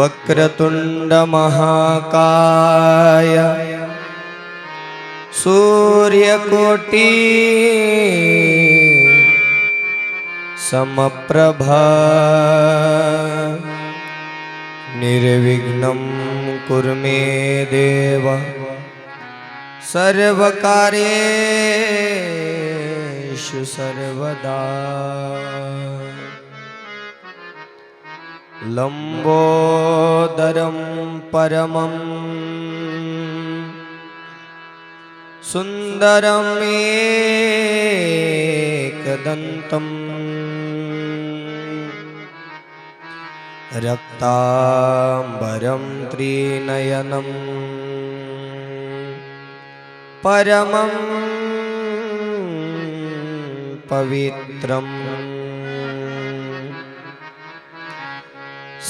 वक्रतुंड महाकाय सूर्यकोटि समप्रभा निर्विघ्नं कुरु मे देव सर्वकार्येषु सर्वदा। लंबोदरं परमं सुंदरमेकदन्तं रक्तांबरं त्रिनयनं परमं पवित्रम्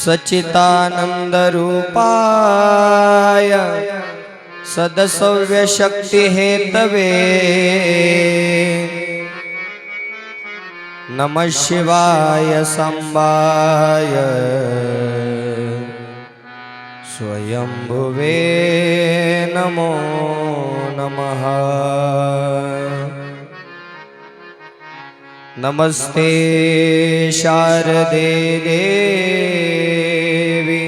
सच्चिदानन्दरूपाय सदसव्यशक्तिहेतवे नमः शिवाय सांबाय स्वयंभुवे नमो नमः। नमस्ते शारदे देवी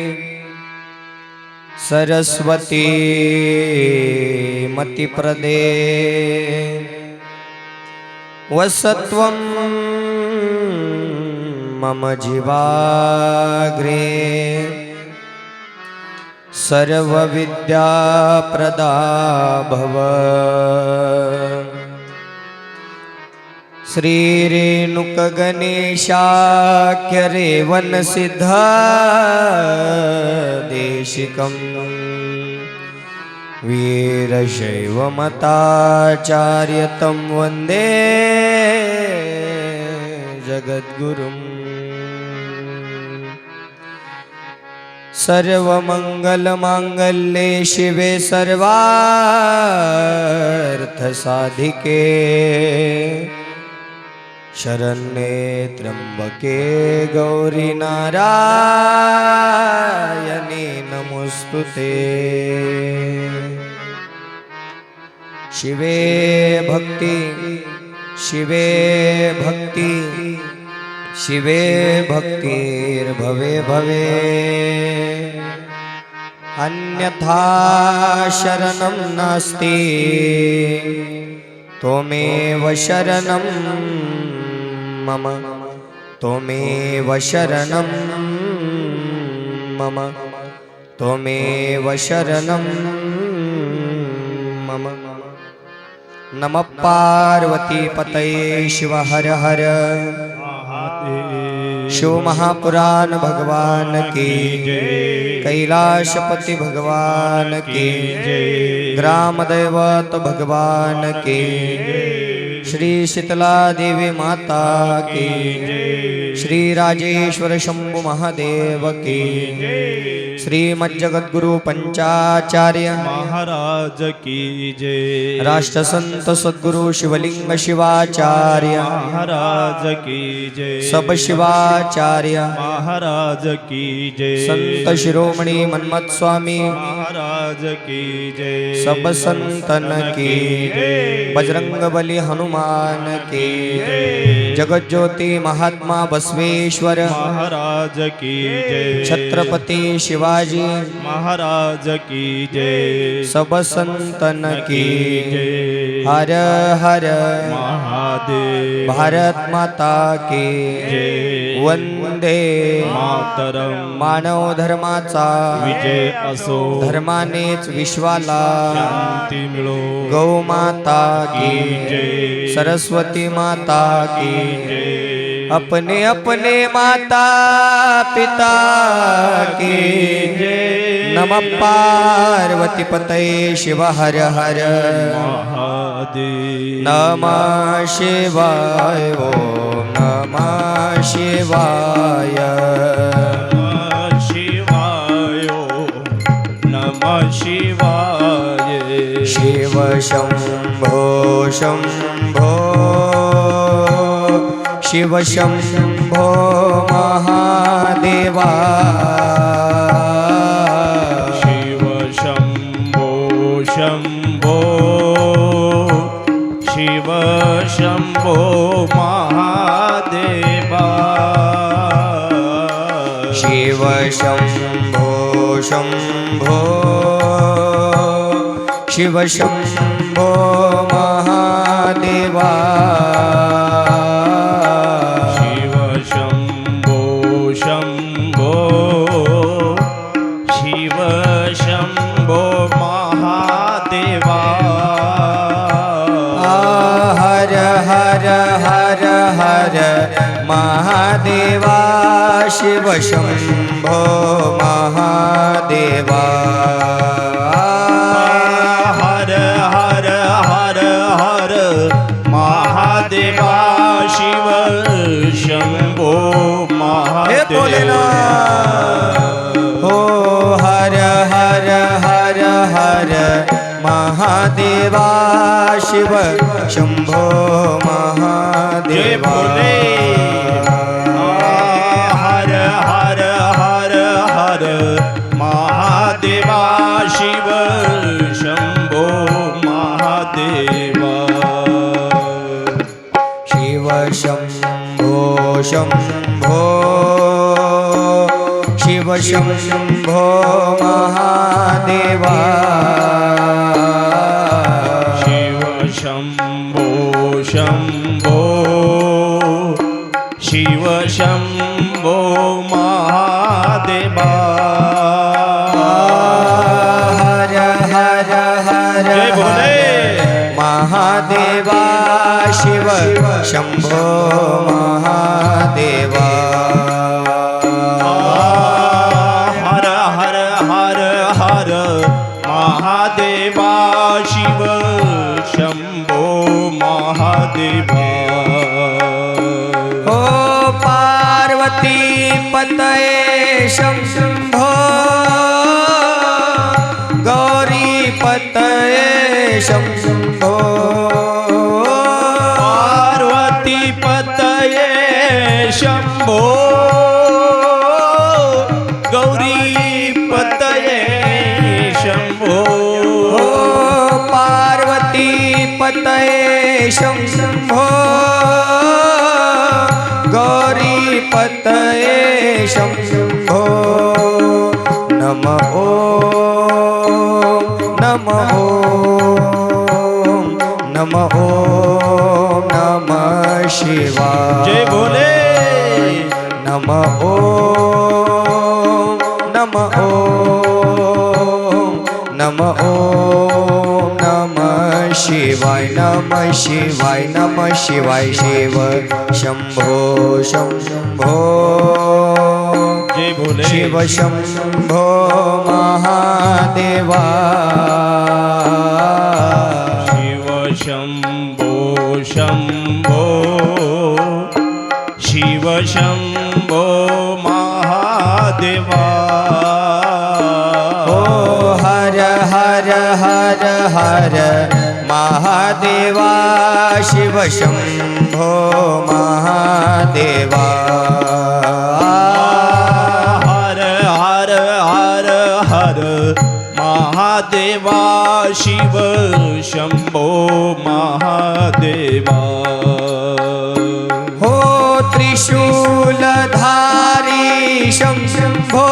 सरस्वती मतिप्रदे वसत्वं मम जीवाग्रे सर्वविद्याप्रदा भव। श्रीरेणुकगणेशाख्यरेवनसिद्धादेशिकं वीरशैवमताचार्यतं वन्दे जगद्गुरुम्। सर्वमंगलमांगल्ये शिवे सर्वार्थसाधिके शरण्ये त्र्यंबके गौरी नारायणी नमोस्तुते। शिवे भक्ति शिवे भक्ति शिवे भक्तिर्भवे भवे अन्यथा शरणं नास्ति त्वमेव शरणं मम त्वमेव शरणं मम त्वमेव शरणं मम। नमः पार्वती पतये शिव हर हर शिव महापुराण भगवान की कैलाशपति भगवान की ग्राम दैवत भगवान की श्री शीतला देवी माता की श्री राजेश्वर शंभु महादेव की श्रीमज्जगद्गुरु पंचाचार्य महाराज की जय। राष्ट्र संत सद्गुरु शिवलिंग शिवाचार्य महाराज की जय। सब शिवाचार्य महाराज की जय। संत शिरोमणि मन्मथ स्वामी महाराज की जय। सब संतन की जय। बजरंग बली हनुमान की जय। जगत ज्योति महात्मा बसवेश्वर महाराज की जय। छत्रपति शिवाजी महाराज की जय। सब संतन की जय। हर हर महादेव। भारत माता की जय। वंदे मातरम। मानव धर्माचा विजय असो। धर्मानेच विश्वाला शांती मिळो। गौ माता की जय। सरस्वती माता की जय। अपने अपने माता पिता की जय। नमः पार्वती पतये शिव हर हर महादेव नमः शिवाय ओम नमः शिवाय शिवाय नमः शिवाय शिव शंभो शंभो शिव शंभो महादेवा शिव शंभो शंभो शिव शंभो महादेवा शिव शंभो शंभो शिव शंभो महादेवा शिव शंभो शंभो शिव शंभो महादेवा हर हर हर हर महादेवा शिव शंभो महादेवा हर हर हर हर महादेवा शिव शंभो महादेवा हो हर हर हर हर महादेवा शिव शंभो महादेवा हर हर हर हर महादेवा शिव शंभो महादेवा शिव शंभो शंभो शिव शंभो महादेवा शिव शंभो शंभो शिव शंभो महादेवा हर हर हर जय भोले महादेवा शिव शंभो महादेवा हर हर हर हर महादेवा शिव शंभो महादेवा हो पार्वती पतये शंभो गौरी पतये शंभो पार्वती पतये शंभो गौरी पतये शंभो हो पार्वती पतये शंभो गौरी पतये शंभो नमः ओम नमः ओम नमः ओम नमः शिवाय जय भोले नमः ओम नमः ओम नमः ओम नमः शिवाय नमः शिवाय नमः शिवाय शिव शंभो शंभो जय भोले शिव शंभो महादेवा शिव शंभो शंभो शिव शंभो महादेवा ओ हर हर हर हर महादेवा शिव शंभो महादेवा हर हर हर हर महादेवा शिव शंभो महादेवा हो त्रिशूलधारी शंभो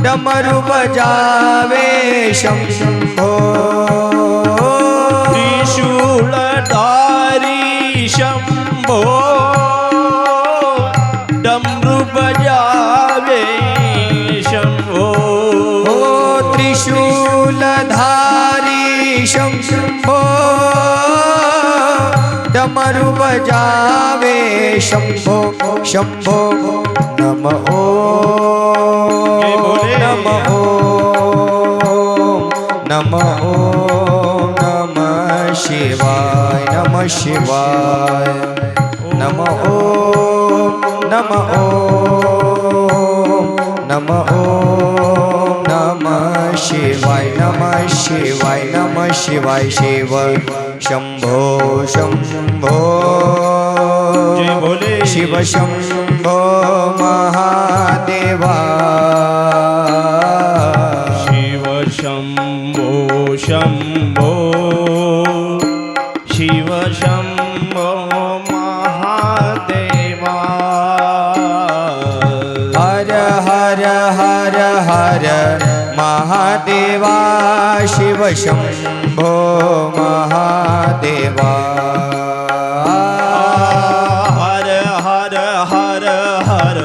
डमरू बजावे शंभो त्रिशूलधारी शंभो डमरू बजावे शंभो हो त्रिशूलधारी शंभो डमरू बजावे शंभो शंभो नमः ओम नमो नमः शिवाय नमः शिवाय नमो नमः नमः शिवाय नमः शिवाय नमः शिवाय शिव शंभो शंभो जय भोले शिव शंभो महादेवा शिव शंभो शंभो शिव शंभो महादेवा हर हर हर हर महादेवा शिव शंभो महादेवा हर हर हर हर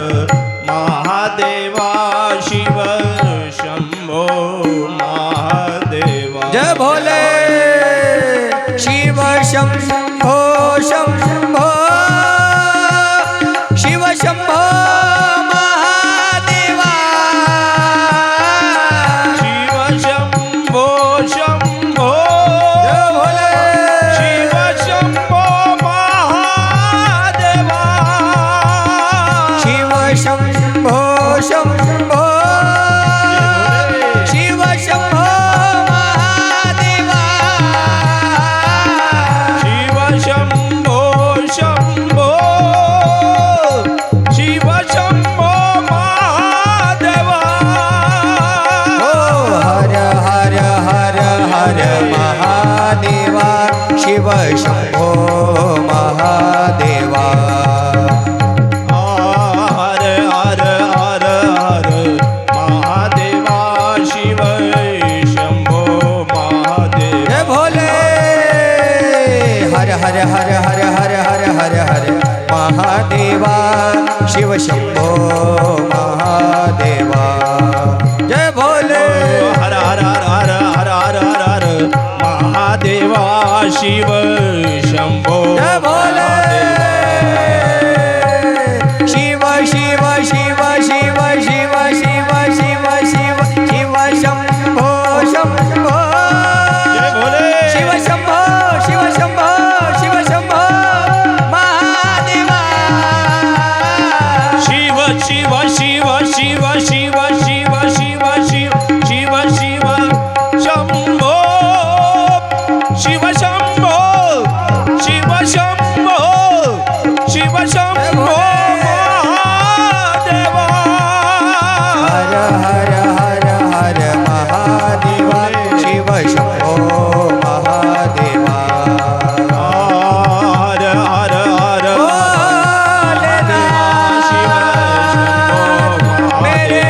महादेवा शिव शंभो महादेवा जय भोले शिव शंभो शंभो शिव शंभो महादेवा शिव शंभो शंभो जय भोले शिव शंभो महादेवा शिव शंभो शंभो शिव शंभो महादेवा शिव शंभो शंभो शिव शंभो महादेवा ओ हर हर हर हर महादेवा शिव शंभो महादेवा हर हर हर हर महादेवा शिव शंभो महादेव जय भोले हर हर हर हर हर हर हर हर महादेवा शिव शंभो महादेवा जय भोले हर हर हर हर हर हर हर हर महादेवा शिव शंभो जय भोले शिव शिव शिव शिव शिव शिव शिव शिव शिव शंभो शंभो जय भोले शिव शंभो शिव शंभो शिव शंभो महादेवा शिव शिव शिव शिव शिव शिव शिव शिव शिव शिव शंभो शिव शंभो शिव शंभो शिव शंभो महादेवा हर हर हर हर महादेवा शिव शंभो महादेवा हर हर हर भोलेनाथ शिव शंभो मेरे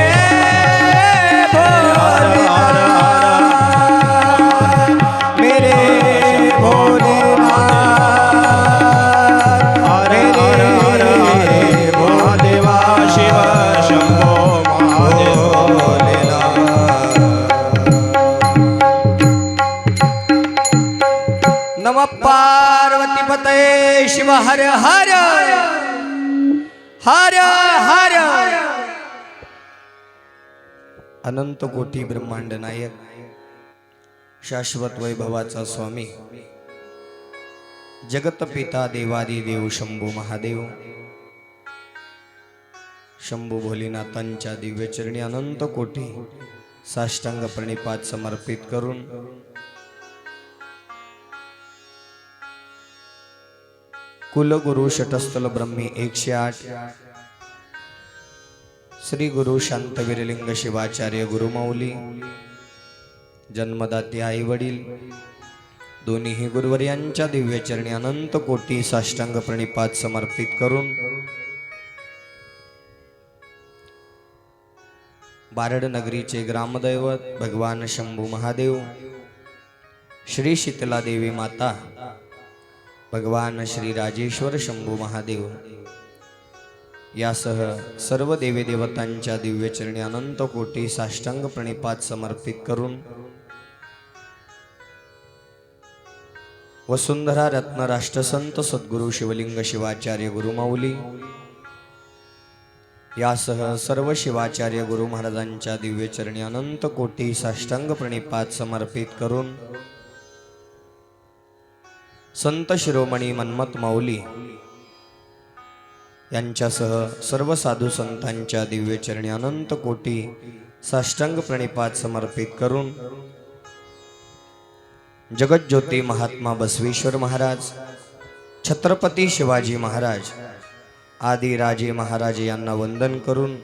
भोलेनाथ मेरे भोलेनाथ मेरे महादेवा शिव शंभो महादेवा भोलेनाथ नमः पार्वती पतये शिव हर हर हर हर अनंत कोटी ब्रह्मांड नायक शाश्वत वैभवाचा स्वामी जगत पिता देवादी देव शंभू महादेव शंभू भोलेनाथांच्या दिव्यचरणी अनंत कोटी साष्टांग प्रणिपात समर्पित करून कुलगुरु शटस्थल ब्रह्मी 108 श्री गुरु शांतवीरलिंग शिवाचार्य गुरुमौली जन्मदाते आई वडील दोन्ही गुरुवर्यांच्या दिव्यचरणी अनंत कोटी साष्टांग प्रणिपात समर्पित करून बारड नगरीचे ग्रामदैवत भगवान शंभू महादेव श्री शीतला देवी माता भगवान श्री राजेश्वर शंभू महादेव यासह सर्व देवी देवतांच्या दिव्यचरणी अनंत कोटी साष्टांग प्रणिपात समर्पित करून वसुंधरा रत्न राष्ट्रसंत सद्गुरु शिवलिंग शिवाचार्य गुरुमौली यासह सर्व शिवाचार्य गुरु महाराजांच्या दिव्य चरणी अनंत कोटी साष्टांग प्रणिपात समर्पित करून संत शिरोमणी मन्मथ माऊली यांच्यासह सर्व साधू संतांच्या दिव्य चरणी अनंत कोटी साष्टांग प्रणिपात समर्पित करून जगज्योती महात्मा बसवेश्वर महाराज, छत्रपती शिवाजी महाराज, आदी राजे महाराजे यांना वंदन करून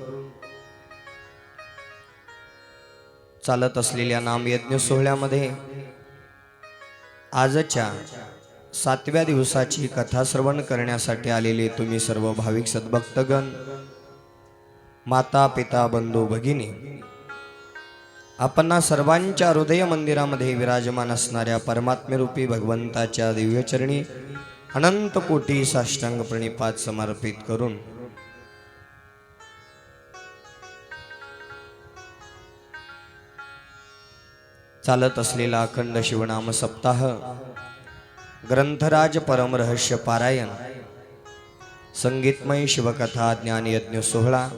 चालत असलेल्या नामयज्ञ सोहळ्यामध्ये आजच्या 7व्या दिवसाची कथा श्रवण करण्यासाठी आलेले तुम्ही सर्व भाविक सद्भक्तगण, माता पिता बंधू भगिनी, आपणा सर्वांच्या हृदय मंदिरामध्ये विराजमान असणाऱ्या परमात्म्यरूपी भगवंताच्या दिव्यचरणी अनंत कोटी साष्टांग प्रणिपात समर्पित करून चालत असलेला अखंड शिवनाम सप्ताह, ग्रंथराज परमरहस्य पारायण, संगीतमय शिवकथा ज्ञानयज्ञ सोहळा,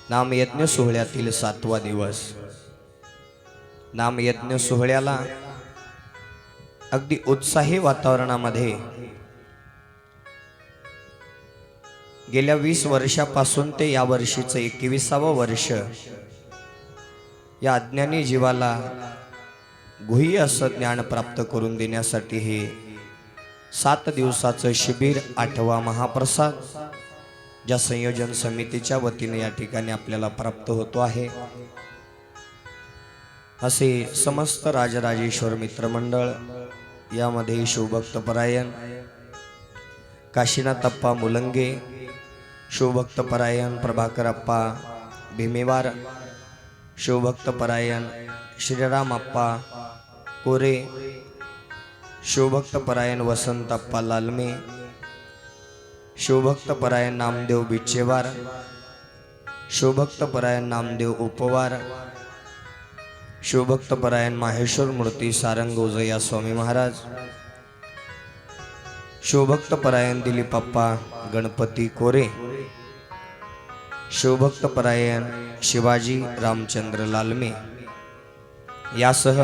नामयज्ञ सोहळ्यातील 7वा दिवस। नामयज्ञ सोहळ्याला अगदी उत्साही वातावरणामध्ये गेल्या 20 वर्षापासून ते या वर्षीचं 21वं वर्ष या अज्ञानी जीवाला गुह्य असं ज्ञान प्राप्त करून देण्यासाठी हे 7 दिवसाचं शिबिर, 8वा महाप्रसाद ज्या संयोजन समितीच्या वतीने या ठिकाणी आपल्याला प्राप्त होतो आहे, असे समस्त राजराजेश्वर मित्रमंडळ, यामध्ये शिवभक्त परायण काशीनाथप्पा मुलंगे, शिवभक्त परायण प्रभाकर अप्पा भीमेवार, शिवभक्त परायण श्रीराम अप्पा कोरे, शिवभक्त परायण वसंत अप्पा लालमे, शिवभक्त परायण नामदेव बिचेवार, शिवभक्त परायण नामदेव उपवार, शिवभक्त परायण माहेश्वर मूर्ती सारंग उजया स्वामी महाराज, शिवभक्त परायण दिलीप अप्पा गणपती कोरे, शिवभक्त परायण शिवाजी रामचंद्र लालमे, यासह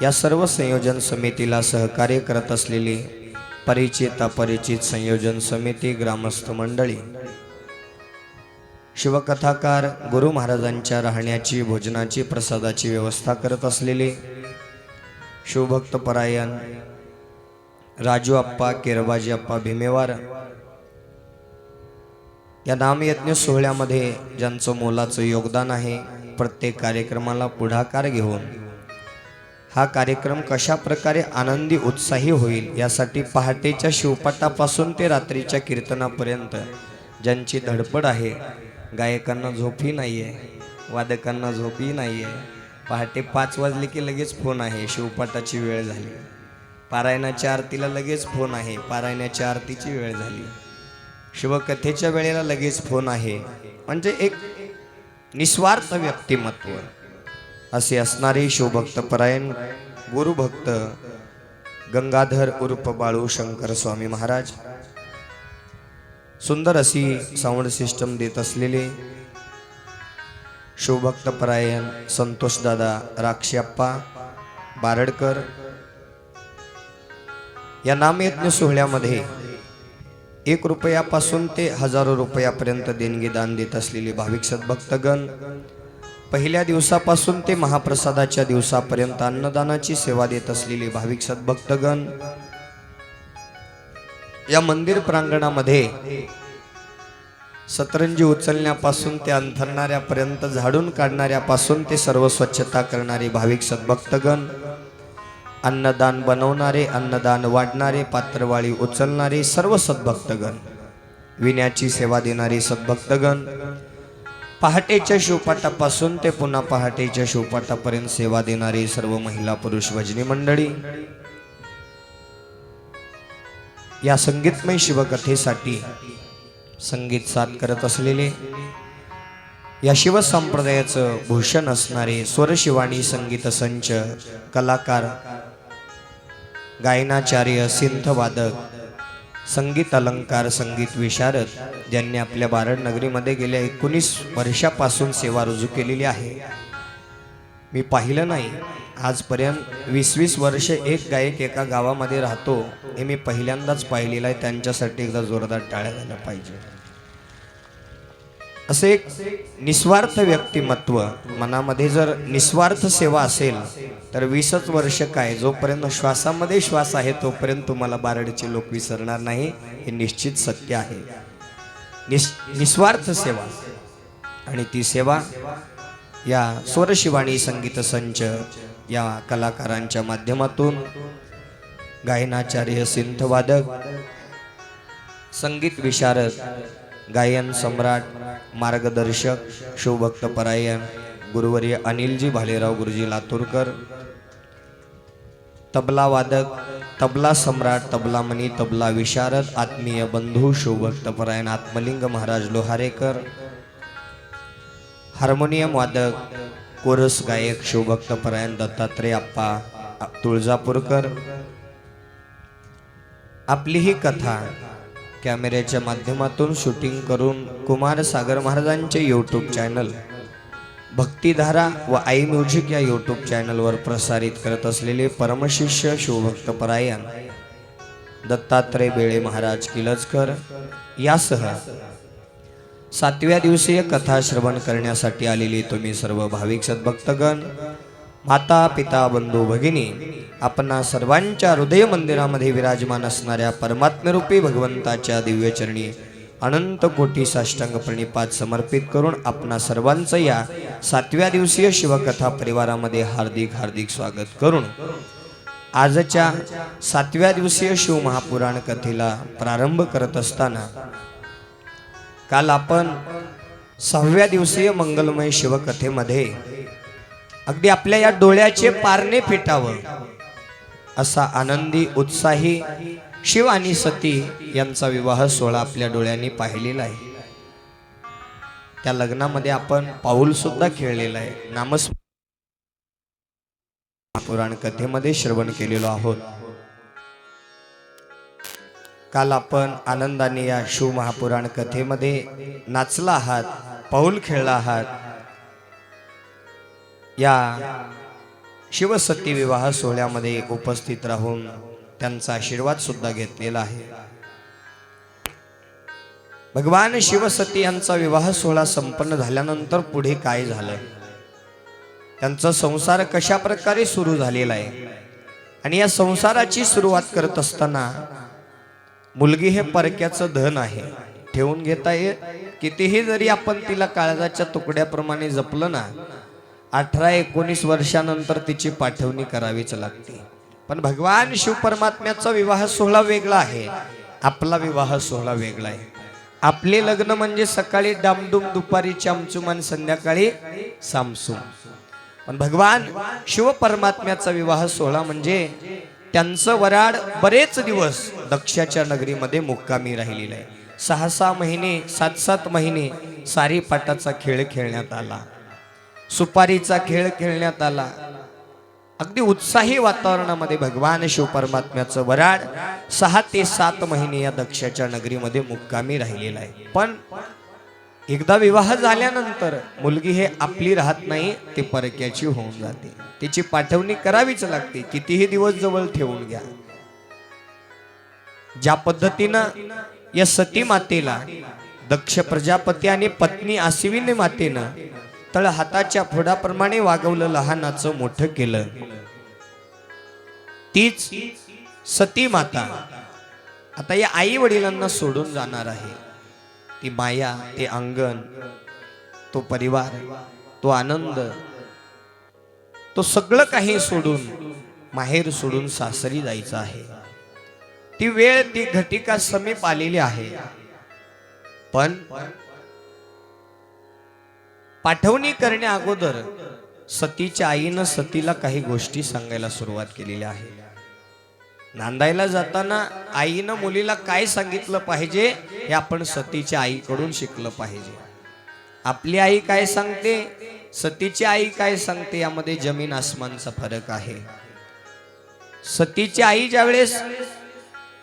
या सर्व संयोजन समितीला सहकार्य करत असलेले परिचित अपरिचित संयोजन समिती, ग्रामस्थ मंडळी, शिवकथाकार, गुरु महाराजांच्या राहण्याची, भोजनाची, प्रसादाची व्यवस्था करत असलेले शिवभक्त परायण राजू अप्पा केरबाजी अप्पा भीमेवार, या नामयज्ञ सोहळ्यामध्ये ज्यांचं मोलाचं योगदान आहे, प्रत्येक कार्यक्रमाला पुढाकार घेऊन हा कार्यक्रम कशा प्रकारे आनंदी उत्साही होईल यासाठी पहाटेच्या शिवपाटापासून ते रात्रीच्या कीर्तनापर्यंत ज्यांची धडपड आहे, गायकांना झोपही नाहीये, वादकांना झोपही नाहीये, पहाटे 5 वाजले की लगेच फोन आहे, शिवपाटाची वेळ झाली, पारायणाच्या आरतीला लगेच फोन आहे, पारायणाच्या आरतीची वेळ झाली, शिवकथेच्या वेळेला लगेच फोन आहे, म्हणजे एक निस्वार्थ व्यक्तिमत्व असे असणारे शिवभक्त परायण गुरुभक्त गंगाधर उर्फ बाळू शंकर स्वामी महाराज, सुंदर अशी साऊंड सिस्टम देत असलेले शिवभक्त परायण संतोष दादा राक्षप्पा बारडकर, या नामयज्ञ सोहळ्यामध्ये 1 रुपयापासून ते हजारो रुपयापर्यंत देणगी दान देत असलेले भाविक सद्भक्तगण, पहिल्या दिवसापासून ते महाप्रसादाच्या दिवसापर्यंत अन्नदानाची सेवा देत असलेले भाविक सद्भक्तगण, या मंदिर प्रांगणामध्ये सतरंजी उचलण्यापासून ते अंथरणाऱ्यापर्यंत, झाडून काढणाऱ्यापासून ते सर्व स्वच्छता करणारे भाविक सद्भक्तगण, अन्नदान बनवणारे, अन्नदान वाढणारे, पात्रवाळी उचलणारे सर्व सद्भक्तगण, विण्याची सेवा देणारे सद्भक्तगण, पहाटेच्या शिवपाटापासून ते पुन्हा पहाटेच्या शिवपाटापर्यंत सेवा देणारे सर्व महिला पुरुष भजनी मंडळी, या संगीतमय शिवकथेसाठी संगीत साथ करत असलेले, या शिवसंप्रदायाचं भूषण असणारे स्वरशिवाणी संगीत संच कलाकार, गायनाचार्य, सिंथ वादक, संगीत अलंकार संगीत विशारद ज्यांनी आपल्या बारड नगरीमध्ये गेल्या 19 वर्षापासून सेवा रुजू केलेली आहे. मी पाहिलं नाही आजपर्यंत 20-20 वर्ष एक गायक एका गावामध्ये राहतो हे मी पहिल्यांदाच पाहिलेलं आहे. त्यांच्यासाठी एकदा जोरदार टाळ्या झाल्या पाहिजे. असे एक निस्वार्थ व्यक्तिमत्व, मनामध्ये जर निस्वार्थ सेवा असेल तर 20च वर्ष काय, जोपर्यंत श्वासामध्ये श्वास आहे तोपर्यंत तुम्हाला बारडचे लोक विसरणार नाही, हे निश्चित सत्य आहे. निस्वार्थ सेवा, आणि ती सेवा या स्वरशिवाणी संगीत संच या कलाकारांच्या माध्यमातून गायनाचार्य, सिंथवादक, संगीत विशारद, गायन सम्राट, मार्गदर्शक, शिवभक्त परायण गुरुवर्य अनिलजी भालेराव गुरुजी लातूरकर, तबला वादक, तबला सम्राट, तबला मणी, तबला विशारद, आत्मीय बंधू शिवभक्त परायण आत्मलिंग महाराज लोहारेकर, हार्मोनियम वादक, कोरस गायक शिवभक्त परायण दत्तात्रय आप्पा तुळजापूरकर. आपली ही कथा कॅमेऱ्याच्या माध्यमातून शूटिंग करून कुमार सागर महाराजांचे यूट्यूब चॅनल भक्तिधारा व आई म्युझिक या यूट्यूब चॅनलवर प्रसारित करत असलेले परमशिष्य शिवभक्त परायण दत्तात्रय बेळे महाराज किलजकर यासह 7व्या दिवसीय कथा श्रवण करण्यासाठी आलेले तुम्ही सर्व भाविक सद्भक्तगण, माता पिता बंधू भगिनी, आपणा सर्वांच्या हृदय मंदिरामध्ये विराजमान असणाऱ्या परमात्मरूपी भगवंताच्या दिव्यचरणी अनंत कोटी साष्टांग प्रणिपात समर्पित करून आपणा सर्वांचं या 7व्या दिवसीय शिवकथा परिवारामध्ये हार्दिक हार्दिक स्वागत करून आजच्या 7व्या दिवसीय शिव महापुराण कथेला प्रारंभ करत असताना काल आपण 6व्या दिवसीय मंगलमय शिवकथेमध्ये अगदी आपल्या या डोळ्याचे पारणे फिटावं असा आनंदी उत्साही शिव आणि सती यांचा विवाह सोहळा आपल्या डोळ्यांनी पाहिलेला आहे. त्या लग्नामध्ये आपण पाऊल सुद्धा खेळलेला आहे. पुराण कथेमध्ये श्रवण केलेलो आहोत. काल आपण आनंदाने या शिव महापुराण कथेमध्ये नाचला आहात, पाऊल खेळला आहात. या शिवसती विवाह सोहळ्यामध्ये उपस्थित राहून त्यांचा आशीर्वाद सुद्धा घेतलेला आहे. भगवान शिवसती यांचा विवाह सोहळा संपन्न झाल्यानंतर पुढे काय झालं, त्यांचा संसार कशा प्रकारे सुरू झालेला आहे, आणि या संसाराची सुरुवात करत असताना मुलगी हे परक्याचं धन आहे, ठेवून घेता येत. कितीही जरी आपण तिला काळजाच्या तुकड्याप्रमाणे जपलं ना, 18-19 वर्षानंतर तिची पाठवणी करावीच लागते. पण भगवान शिव परमात्म्याचा विवाह सोहळा वेगळा आहे, आपला विवाह सोहळा वेगळा आहे. आपले लग्न म्हणजे सकाळी डामडुम, दुपारी चामचुम आणि संध्याकाळी सामसूम. पण भगवान शिव परमात्म्याचा विवाह सोहळा म्हणजे त्यांचं वराड बरेच दिवस दक्षाच्या नगरीमध्ये मुक्कामी राहिलेलं आहे. 6-6 महिने, 7-7 महिने सारी पाटाचा खेळ खेळण्यात आला, सुपारीचा खेळ खेळण्यात आला. अगदी उत्साही वातावरणामध्ये भगवान शिव परमात्म्याचं वराड 6 ते 7 महिने या दक्षाच्या नगरीमध्ये मुक्कामी राहिलेला आहे. पण एकदा विवाह झाल्यानंतर मुलगी हे आपली राहत नाही, ती परक्याची होऊन जाते. तिची पाठवणी करावीच लागते, कितीही दिवस जवळ ठेवून घ्या. ज्या पद्धतीनं या सती मातेला दक्ष प्रजापती आणि पत्नी आश्विनी मातेनं तळ हाताच्या फोडाप्रमाणे वागवलं, लहानाचं मोठं केलं, तीच सती माता आता या आई वडिलांना सोडून जाणार आहे. ती माया, ते अंगण, तो परिवार, तो आनंद, तो सगळं काही सोडून माहेर सोडून सासरी जायचं आहे. ती वेळ, ती घटिका समीप आलेली आहे. पण पाठवणी करण्या अगोदर सतीच्या आईनं सतीला काही गोष्टी सांगायला सुरुवात केलेली आहे. नांदायला जाताना आईनं मुलीला काय सांगितलं पाहिजे हे आपण सतीच्या आईकडून शिकलं पाहिजे. आपली आई काय सांगते, सतीची आई काय सांगते, यामध्ये जमीन आसमानचा फरक आहे. सतीची आई ज्यावेळेस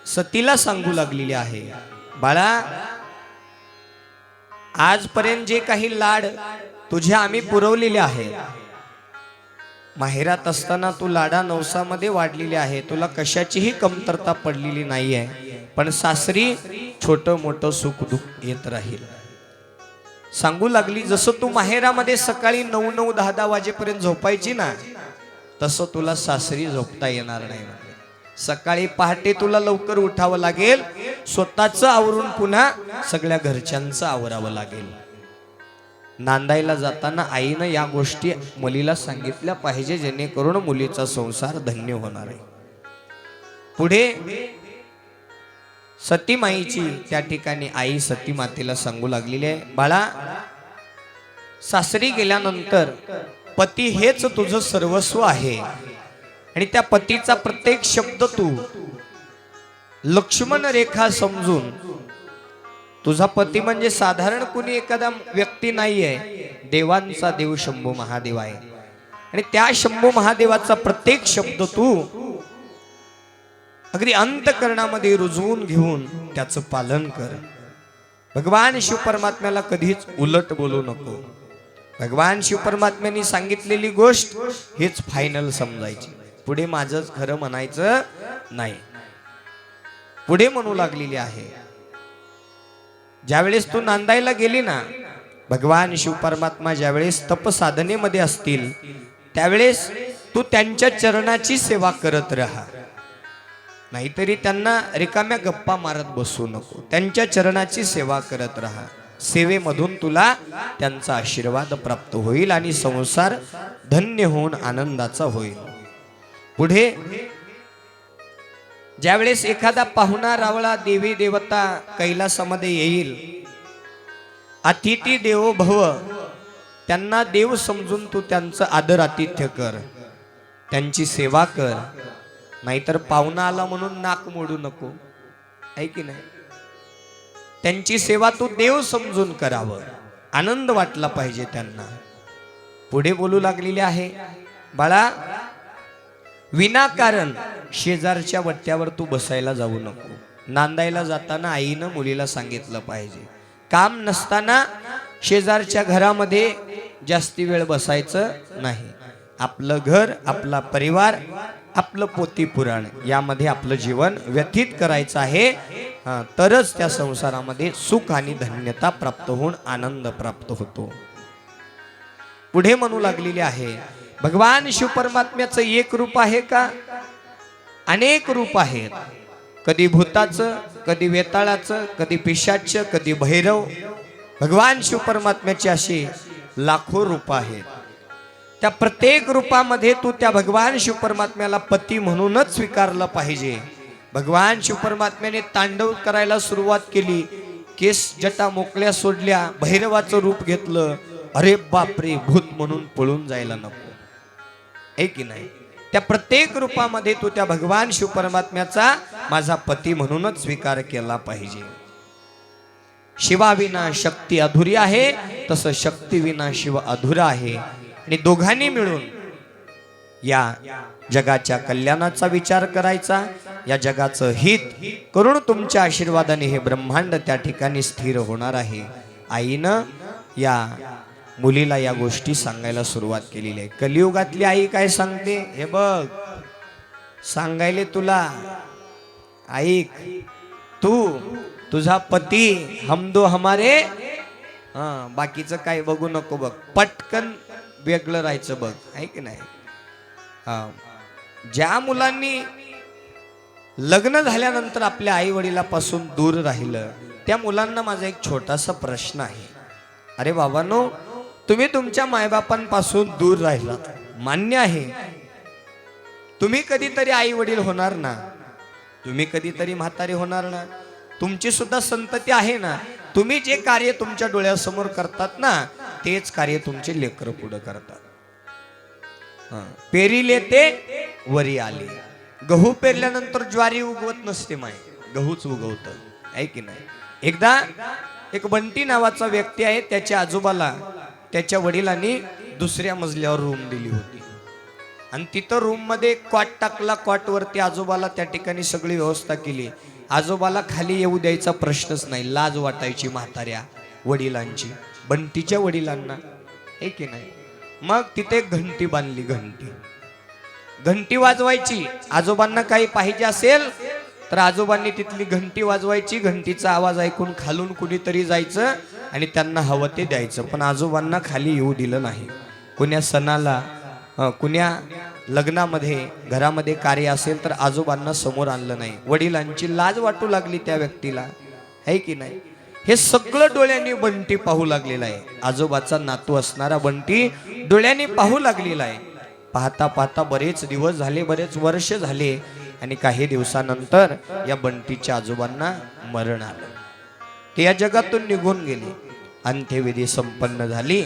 सतीला सांगू लागलेली आहे, बाळा आजपर्यंत जे काही लाड तुझे आम्ही पुरवलेले आहेत, माहेरात असताना तू लाडा नवसामध्ये वाढलेली आहे, तुला कशाचीही कमतरता पडलेली नाहीये. पण सासरी छोटं मोठं सुख दुःख येत राहील. सांगू लागली, जसं तू माहेरामध्ये सकाळी 9-9, 10-10 वाजेपर्यंत झोपायची ना, तसं तुला सासरी झोपता येणार नाही. सकाळी पहाटे तुला लवकर उठावं लागेल, स्वतःचं आवरून पुन्हा सगळ्या घरच्यांचं आवरावं लागेल. नांदायला जाताना आईनं या गोष्टी मुलीला सांगितल्या पाहिजे, जेणेकरून मुलीचा संसार धन्य होणार आहे. पुढे सतीमाईची त्या ठिकाणी आई सती मातेला सांगू लागलेली आहे, बाळा सासरी गेल्यानंतर पती हेच तुझं सर्वस्व आहे आणि त्या पतीचा प्रत्येक शब्द तू लक्ष्मण रेखा समजून, तुझा पती म्हणजे साधारण कुणी एखादा व्यक्ती नाहीये, देवांचा देव शंभू महादेव आहे आणि त्या शंभू महादेवाचा प्रत्येक शब्द तू अगदी अंतकरणामध्ये रुजवून घेऊन त्याचं पालन कर. भगवान शिव परमात्म्याला कधीच उलट बोलू नको. भगवान शिव परमात्म्यांनी सांगितलेली गोष्ट हेच फायनल समजायची, पुढे माझंच खरं म्हणायचं नाही. पुढे म्हणू लागलेली आहे, ज्यावेळेस तू नांदायला गेली ना, भगवान शिव परमात्मा ज्यावेळेस तप साधनेमध्ये असतील त्यावेळेस तू त्यांच्या चरणाची सेवा करत राहा. नाहीतरी त्यांना रिकाम्या गप्पा मारत बसू नको. त्यांच्या चरणाची सेवा करत राहा. सेवेमधून तुला त्यांचा आशीर्वाद प्राप्त होईल आणि संसार धन्य होऊन आनंदाचा होईल. पुढे ज्यावेळेस एखादा पाहुणा रावळा देवी देवता कैलासामध्ये येईल, अतिथी देवो भव, त्यांना देव समजून तू त्यांचं आदर आतिथ्य कर, त्यांची सेवा कर. नाहीतर पाहुणा आला म्हणून नाक मोडू नको, आहे की नाही. त्यांची सेवा तू देव समजून करावं, आनंद वाटला पाहिजे त्यांना. पुढे बोलू लागलेले आहे, बाळा विनाकारण शेजारच्या वट्ट्यावर तू बसायला जाऊ नको. नांदायला जाताना आईनं मुलीला सांगितलं पाहिजे, काम नसताना शेजारच्या घरामध्ये जास्ती वेळ बसायचं नाही. आपलं घर, आपला परिवार, आपलं पोती पुराण यामध्ये आपलं जीवन व्यतीत करायचं आहे. तरच त्या संसारामध्ये सुख आणि धन्यता प्राप्त होऊन आनंद प्राप्त होतो. पुढे म्हणू लागलेले आहे, भगवान शिव परमात्म्याचं एक रूप आहे का? अनेक रूप आहेत. कधी भूताचं, कधी वेताळाचं, कधी पिशाचं, कधी भैरव. भगवान शिव परमात्म्याचे असे लाखो रूप आहेत. त्या प्रत्येक रूपामध्ये तू त्या भगवान शिव परमात्म्याला पती म्हणूनच स्वीकारलं पाहिजे. भगवान शिव परमात्म्याने तांडव करायला सुरुवात केली, केस जटा मोकळ्या सोडल्या, भैरवाचं रूप घेतलं, अरे बापरे भूत म्हणून पळून जायला नको, आहे की नाही. त्या प्रत्येक रूपामध्ये तू त्या भगवान शिव परमात्म्याचा माझा पती म्हणूनच स्वीकार केला पाहिजे. शिवाविना शक्ती अधुरी आहे, तसं शक्ती विना शिव अधुरा आहे. आणि दोघांनी मिळून या जगाच्या कल्याणाचा विचार करायचा, या जगाचं हित करून तुमच्या आशीर्वादाने हे ब्रह्मांड त्या ठिकाणी स्थिर होणार आहे. आईनं या मुलीला या गोष्टी सांगायला सुरुवात केलेली आहे. कलियुगातली आई काय सांगते हे बघ, सांगायले तुला, ऐक. तुझा पती हम दो हमारे, बाकीचं काय बघू नको बघ, पटकन वेगळं राहायचं बघ, आहे की नाही. ज्या मुलांनी लग्न झाल्यानंतर आपल्या आई वडिलापासून दूर राहिलं, त्या मुलांना माझा एक छोटासा प्रश्न आहे. अरे बाबांनो, तुम्ही तुमच्या मायबापांपासून दूर राहिलात, मान्य आहे. तुम्ही कधीतरी आई वडील होणार ना, तुम्ही कधीतरी म्हातारे होणार ना, तुमची सुद्धा संतती आहे ना. तुम्ही जे कार्य तुमच्या डोळ्यासमोर करतात ना, तेच कार्य तुमचे लेकरं पुढे करतात. पेरीले ते वरी आले. गहू पेरल्यानंतर ज्वारी उगवत नसते माय, गहूच उगवत, आहे की नाही. एकदा एक बंटी नावाचा व्यक्ती आहे, त्याच्या आजोबाला त्याच्या वडिलांनी दुसऱ्या मजल्यावर रूम दिली होती आणि तिथं रूम मध्ये कॉट टाकला. कॉट वरती आजोबाला त्या ठिकाणी सगळी व्यवस्था केली. आजोबाला खाली येऊ द्यायचा प्रश्नच नाही, लाज वाटायची म्हाताऱ्या वडिलांची, बंटीच्या वडिलांना, हे की नाही. मग तिथे घंटी बांधली, घंटी वाजवायची. आजोबांना काही पाहिजे असेल तर आजोबांनी तिथली घंटी वाजवायची. घंटीचा आवाज ऐकून खालून कुणीतरी जायचं आणि त्यांना हवं ते द्यायचं. पण आजोबांना खाली येऊ दिलं नाही. कुण्या सणाला, कुण्या लग्नामध्ये, घरामध्ये कार्य असेल तर आजोबांना समोर आणलं नाही. वडिलांची लाज वाटू लागली त्या व्यक्तीला, है की नाही. हे सगळं डोळ्यांनी बंटी पाहू लागलेलं आहे. आजोबाचा नातू असणारा बंटी डोळ्यांनी पाहू लागलेला आहे. पाहता पाहता बरेच दिवस झाले, बरेच वर्ष झाले आणि काही दिवसानंतर या बंटीच्या आजोबांना मरण आलं. ते या जगातून निघून गेले. अंत्यविधी संपन्न झाली.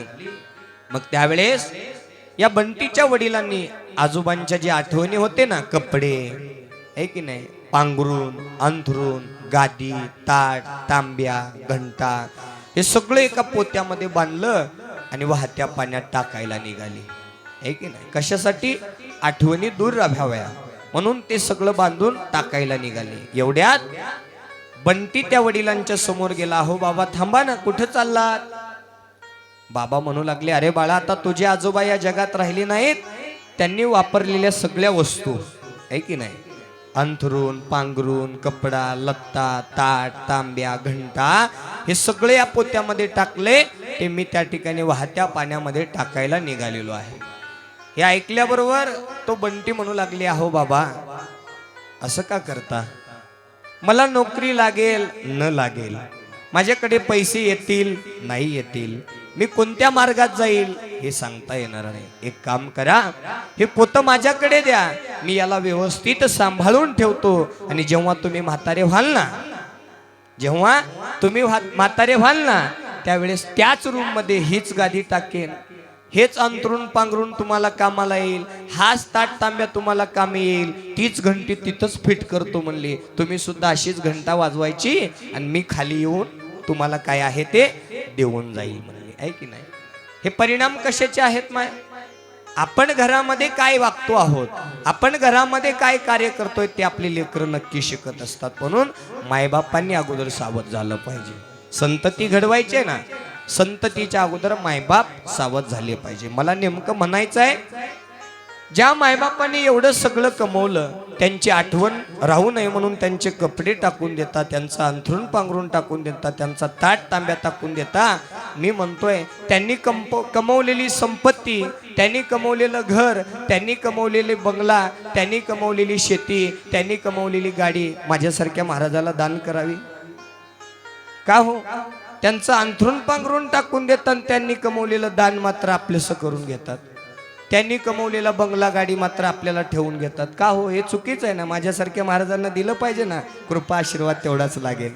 मग त्यावेळेस या बंटीच्या वडिलांनी आजोबांच्या जे आठवणी होते ना, कपडे, है की नाही, पांघरून, अंथरून, गादी, ताट, तांब्या, घंटा, हे सगळं एका पोत्यामध्ये बांधलं आणि वाहत्या पाण्यात टाकायला निघाली, है की नाही. कशासाठी? आठवणी दूर राहाव्या म्हणून ते सगळं बांधून टाकायला निघाले. एवढ्यात बंटी त्या वडिलांच्या समोर गेला. हो बाबा थांबा ना, कुठं चाललात? बाबा म्हणू लागले, अरे बाळा, आता तुझे आजोबा या जगात राहिले नाहीत. त्यांनी वापरलेल्या सगळ्या वस्तू, है की नाही, अंथरून, पांघरून, कपडा, लत्ता, ताट, तांब्या, घंटा, हे सगळे या पोत्यामध्ये टाकले. ते मी त्या ठिकाणी वाहत्या पाण्यामध्ये टाकायला निघालेलो आहे. हे ऐकल्याबरोबर तो बंटी म्हणू लागले, अहो बाबा, असं का करता? मला नोकरी लागेल न लागेल, माझ्याकडे पैसे येतील नाही येतील, मी कोणत्या मार्गात जाईल हे सांगता येणार नाही. एक काम करा, हे पोतं माझ्याकडे द्या, मी याला व्यवस्थित सांभाळून ठेवतो. आणि जेव्हा तुम्ही म्हातारे व्हाल ना, त्यावेळेस त्याच रूम मध्ये हीच गादी टाकेन, हेच अंतरून पांघरून तुम्हाला कामाला येईल, हाच ताट तांब्या तुम्हाला कामी येईल, तीच घंटी तिथंच फिट करतो म्हणले. तुम्ही सुद्धा अशीच घंटा वाजवायची आणि मी खाली येऊन तुम्हाला काय आहे ते देऊन जाईल म्हणले, आहे की नाही. हे परिणाम कशाचे आहेत? माय, आपण घरामध्ये काय वागतो आहोत, आपण घरामध्ये काय कार्य करतोय ते आपले लेकरं नक्की शिकत असतात. म्हणून मायबापांनी अगोदर सावध झालं पाहिजे. संतती घडवायचे ना, संततीच्या अगोदर मायबाप सावध झाले पाहिजे. मला नेमकं म्हणायचं आहे, ज्या मायबापांनी एवढं सगळं कमवलं, त्यांची आठवण राहू नये म्हणून त्यांचे कपडे टाकून देतात, त्यांचं अंथरून पांघरून टाकून देतात, त्यांचा ताट तांब्या टाकून देतात. मी म्हणतोय, त्यांनी कमवलेली संपत्ती, त्यांनी कमवलेलं घर, त्यांनी कमवलेले बंगला, त्यांनी कमवलेली शेती, त्यांनी कमवलेली गाडी माझ्यासारख्या महाराजाला दान करावी का हो? त्यांचं अंथरून पांघरून टाकून देतात, त्यांनी कमवलेलं दान मात्र आपलंसं करून घेतात. त्यांनी कमवलेला बंगला, गाडी मात्र आपल्याला ठेवून घेतात का हो? हे चुकीचं आहे ना. माझ्यासारख्या महाराजांना दिलं पाहिजे ना, कृपा आशीर्वाद तेवढाच लागेल.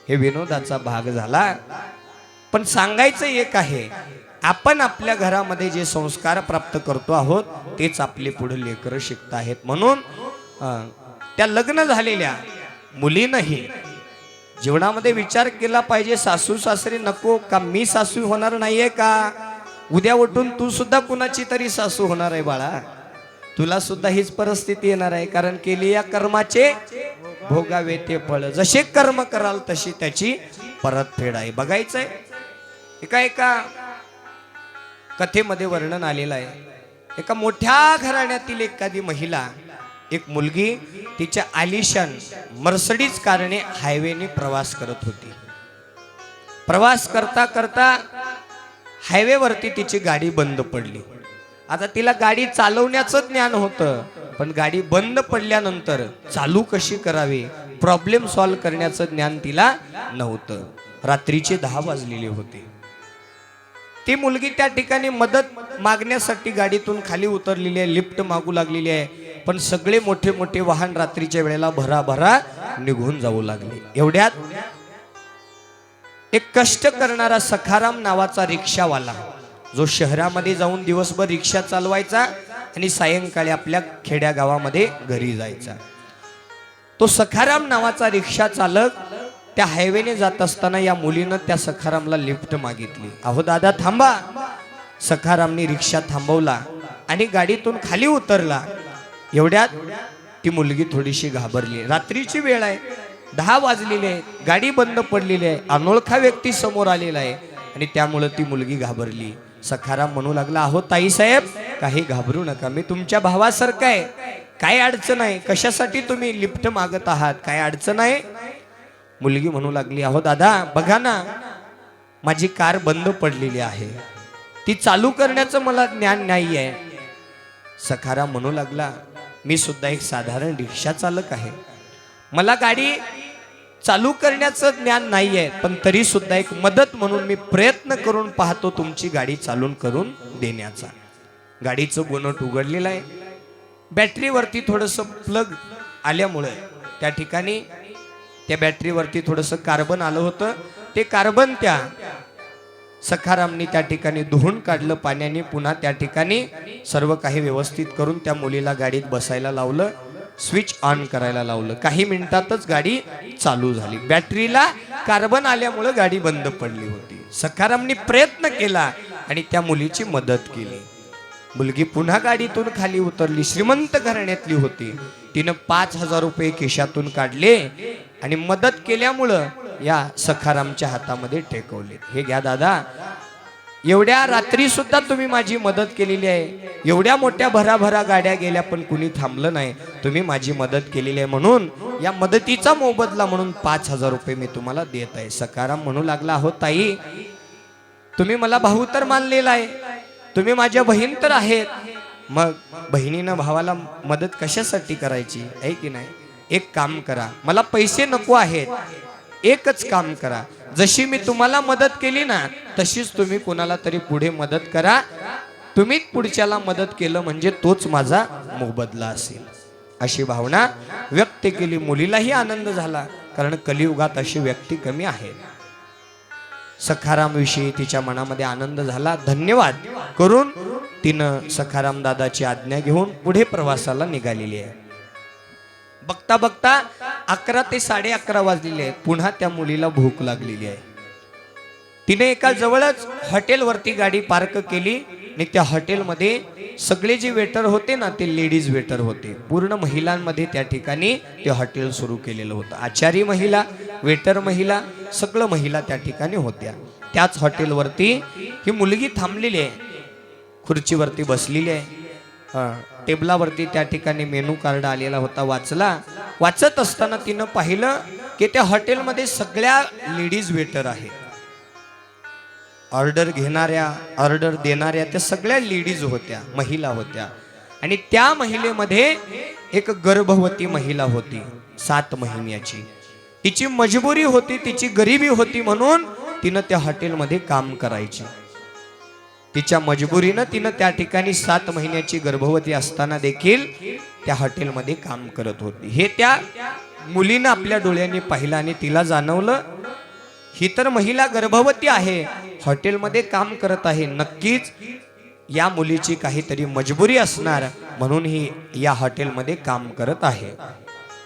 हे विनोदाचा भाग झाला. पण सांगायचं एक आहे, आपण आपल्या घरामध्ये जे संस्कार प्राप्त करतो आहोत तेच आपले पुढे लेकरं शिकत आहेत. म्हणून त्या लग्न झालेल्या मुलीनंही जीवनामध्ये विचार केला पाहिजे, सासू सासरे नको का, मी सासू होणार नाहीये का? उद्या उठून तू सुद्धा कुणाची तरी सासू होणार आहे बाळा, तुला सुद्धा हीच परिस्थिती येणार आहे. कारण केली या कर्माचे भोगावे ते फळ, जसे कर्म कराल तशी त्याची परतफेड आहे. बघायचंय, एका कथेमध्ये वर्णन आलेलं आहे. एका मोठ्या घराण्यातील एखादी महिला, एक मुलगी तिच्या आलिशान मर्सडीज कारने हायवेने प्रवास करत होती. प्रवास करता करता हायवेवरती तिची गाडी बंद पडली. आता तिला गाडी चालवण्याचं ज्ञान होतं, पण गाडी बंद पडल्यानंतर चालू कशी करावी, प्रॉब्लेम सॉल्व्ह करण्याचं ज्ञान तिला नव्हतं. रात्रीचे 10 वाजलेले होते. ती मुलगी त्या ठिकाणी मदत मागण्यासाठी गाडीतून खाली उतरलेली आहे, लिफ्ट मागू लागलेली आहे. पण सगळे मोठे मोठे वाहन रात्रीच्या वेळेला भराभरा निघून जाऊ लागले. एवढ्यात एक कष्ट करणारा सखाराम नावाचा रिक्षावाला, जो शहरामध्ये जाऊन दिवसभर रिक्षा चालवायचा आणि सायंकाळी आपल्या खेड्या गावामध्ये घरी जायचा, तो सखाराम नावाचा रिक्षा चालक त्या हायवेने जात असताना या मुलीनं त्या सखारामला लिफ्ट मागितली. अहो दादा थांबा. सखारामने रिक्षा थांबवला आणि गाडीतून खाली उतरला. एवढ्यात ती मुलगी थोडीशी घाबरली. रात्रीची वेळ आहे, 10 वाजलेले आहे, गाडी बंद पडलेली आहे, अनोळखा व्यक्ती समोर आलेला आहे आणि त्यामुळं ती मुलगी घाबरली. सखाराम म्हणू लागला, अहो ताईसाहेब, काही घाबरू नका, मी तुमच्या भावासारखा आहे, काय अडचण आहे, कशासाठी तुम्ही लिफ्ट मागत आहात, काय अडचण आहे? मुलगी म्हणू लागली, अहो दादा बघा ना, माझी कार बंद पडलेली आहे, ती चालू करण्याचं मला ज्ञान नाही आहे. सखाराम म्हणू लागला, मी सुद्धा एक साधारण रिक्षा चालक आहे, मला गाडी चालू करण्याचं ज्ञान नाही आहे, पण तरी सुद्धा एक मदत म्हणून मी प्रयत्न करून पाहतो तुमची गाडी चालून करून देण्याचा. गाडीचं बोनट उघडलेलं आहे, बॅटरीवरती थोडंसं प्लग आल्यामुळे त्या ठिकाणी त्या बॅटरीवरती थोडंसं कार्बन आलं होतं. ते कार्बन त्या सखारामनी त्या ठिकाणी धुवून काढलं पाण्याने. पुन्हा त्या ठिकाणी सर्व काही व्यवस्थित करून त्या मुलीला गाडीत बसायला लावलं, स्विच ऑन करायला लावलं. काही मिनिटातच गाडी चालू झाली. बॅटरीला कार्बन आल्यामुळे गाडी बंद पडली होती. सखारामनी प्रयत्न केला आणि त्या मुलीची मदत केली. मुलगी पुन्हा गाडीतून खाली उतरली. श्रीमंत घराण्यातली होती. तिनं 5,000 रुपये खिशातून काढले आणि मदत केल्यामुळं या सखारामच्या हातामध्ये टेकवले. हे घ्या दादा, एवढ्या रात्री सुद्धा तुम्ही माझी मदत केलेली आहे, एवढ्या मोठ्या भराभरा गाड्या गेल्या पण कुणी थांबलं नाही, तुम्ही माझी मदत केलेली आहे, म्हणून या मदतीचा मोबदला म्हणून 5,000 रुपये मी तुम्हाला देत आहे. सखाराम म्हणू लागला, अहो ताई, तुम्ही मला भाऊ तर मानलेला आहे, तुम्ही माझ्या बहीण तर आहेत, मग बहिणीनं भावाला मदत कशासाठी करायची आहे की नाही? एक काम करा, मला पैसे नको आहेत, एकच काम करा, जशी मी तुम्हाला मदत केली ना तशीच तुम्ही कोणाला तरी पुढे मदत करा. तुम्ही पुढच्याला मदत केलं म्हणजे तोच माझा मोबदला असेल, अशी भावना व्यक्त केली. मुलीलाही आनंद झाला, कारण कलियुगात अशी व्यक्ती कमी आहेत. सखाराम विषयी तिच्या मनामध्ये आनंद झाला. धन्यवाद करून तिनं सखाराम दादाची आज्ञा घेऊन पुढे प्रवासाला निघालेली आहे. बघता बघता 11 ते 11:30 वाजलेले आहेत. पुन्हा त्या मुलीला भूक लागलेली आहे. तिने एका जवळच हॉटेलवरती गाडी पार्क केली आणि त्या हॉटेलमध्ये सगळे जे वेटर होते ना ते लेडीज वेटर होते. पूर्ण महिलांमध्ये त्या ठिकाणी ते हॉटेल सुरू केलेलं होतं. आचारी महिला, वेटर महिला, सगळं महिला त्या ठिकाणी होत्या. त्याच हॉटेलवरती ही मुलगी थांबलेली आहे, खुर्चीवरती बसलेली आहे. टेबलावरती त्या ठिकाणी मेनू कार्ड आलेला होता. वाचत असताना तिनं पाहिलं की त्या हॉटेलमध्ये सगळ्या लेडीज वेटर आहेत. ऑर्डर घेणाऱ्या, ऑर्डर देणाऱ्या त्या सगळ्या लेडीज होत्या, महिला होत्या. आणि त्या महिलेमध्ये एक गर्भवती महिला होती, 7 महिन्याची. तिची मजबुरी होती, तिची गरिबी होती, म्हणून तिनं त्या हॉटेलमध्ये काम करायची. तिच्या मजबुरीनं तिनं त्या ठिकाणी 7 महिन्याची गर्भवती असताना देखील त्या हॉटेलमध्ये काम करत होती. हे त्या मुलीनं आपल्या डोळ्यांनी पाहिलं आणि तिला जाणवलं, ही तर महिला गर्भवती आहे, हॉटेलमध्ये काम करत आहे, नक्कीच या मुलीची काहीतरी मजबुरी असणार, म्हणून ही या हॉटेलमध्ये काम करत आहे.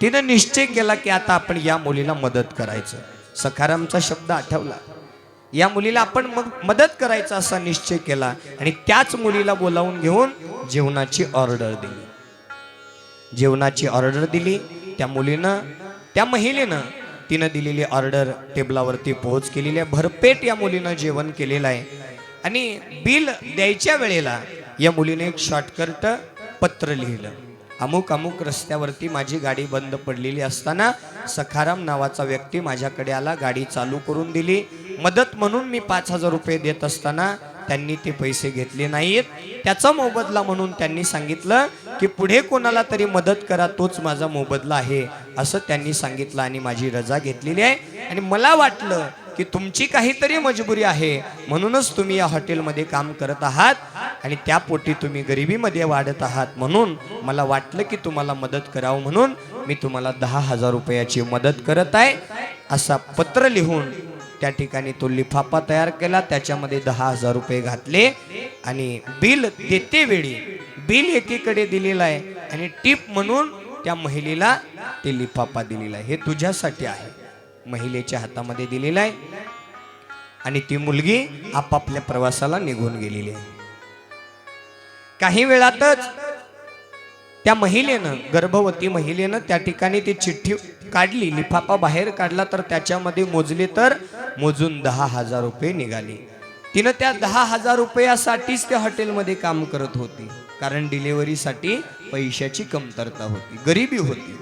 तिनं निश्चय केला की आता आपण या मुलीला मदत करायचं. सखारामचा शब्द आठवला, या मुलीला आपण मदत करायचा असा निश्चय केला आणि त्याच मुलीला बोलावून घेऊन जेवणाची ऑर्डर दिली. जेवणाची ऑर्डर दिली. त्या मुलीनं, त्या महिलेनं तिनं दिलेली ऑर्डर टेबलावरती पोहोच केलेली आहे. भरपेट या मुलीनं जेवण केलेलं आहे. आणि बिल द्यायच्या वेळेला या मुलीने एक शॉर्टकट पत्र लिहिलं. अमुक अमुक रस्त्यावरती माझी गाडी बंद पडलेली असताना सखाराम नावाचा व्यक्ती माझ्याकडे आला, गाडी चालू करून दिली. मदत म्हणून मी 5,000 रुपये देत असताना त्यांनी ते पैसे घेतले नाहीत. त्याचा मोबदला म्हणून त्यांनी सांगितलं की पुढे कोणाला तरी मदत करा, तोच माझा मोबदला आहे, असं त्यांनी सांगितलं आणि माझी रजा घेतलेली आहे. आणि मला वाटलं की तुमची काहीतरी मजबुरी आहे, म्हणूनच तुम्ही या हॉटेलमध्ये काम करत आहात आणि त्यापोटी तुम्ही गरिबीमध्ये वाढत आहात, म्हणून मला वाटलं की तुम्हाला मदत करावं, म्हणून मी तुम्हाला 10,000 रुपयाची मदत करत आहे, असा पत्र लिहून त्या ठिकाणी तो लिफाफा तयार केला. त्याच्यामध्ये 10,000 रुपये घातले आणि बिल देते वेळी बिल एकीकडे दिलेलं आहे आणि टिप म्हणून त्या महिलेला ते लिफाफा दिलेला आहे. हे तुझ्यासाठी आहे, महिलेच्या हातामध्ये दिलेला आहे. आणि ती मुलगी आपापल्या प्रवासाला निघून गेलेली आहे. काही वेळातच त्या महिलेनं, गर्भवती महिलेनं त्या ठिकाणी ती चिठ्ठी काढली, लिफाफा बाहेर काढला, तर त्याच्यामध्ये मोजले तर मोजून 10,000 रुपये निघाले. तिनं त्या 10,000 रुपयासाठीच त्या हॉटेलमध्ये काम करत होती, कारण डिलिव्हरीसाठी पैशाची कमतरता होती, गरिबी होती.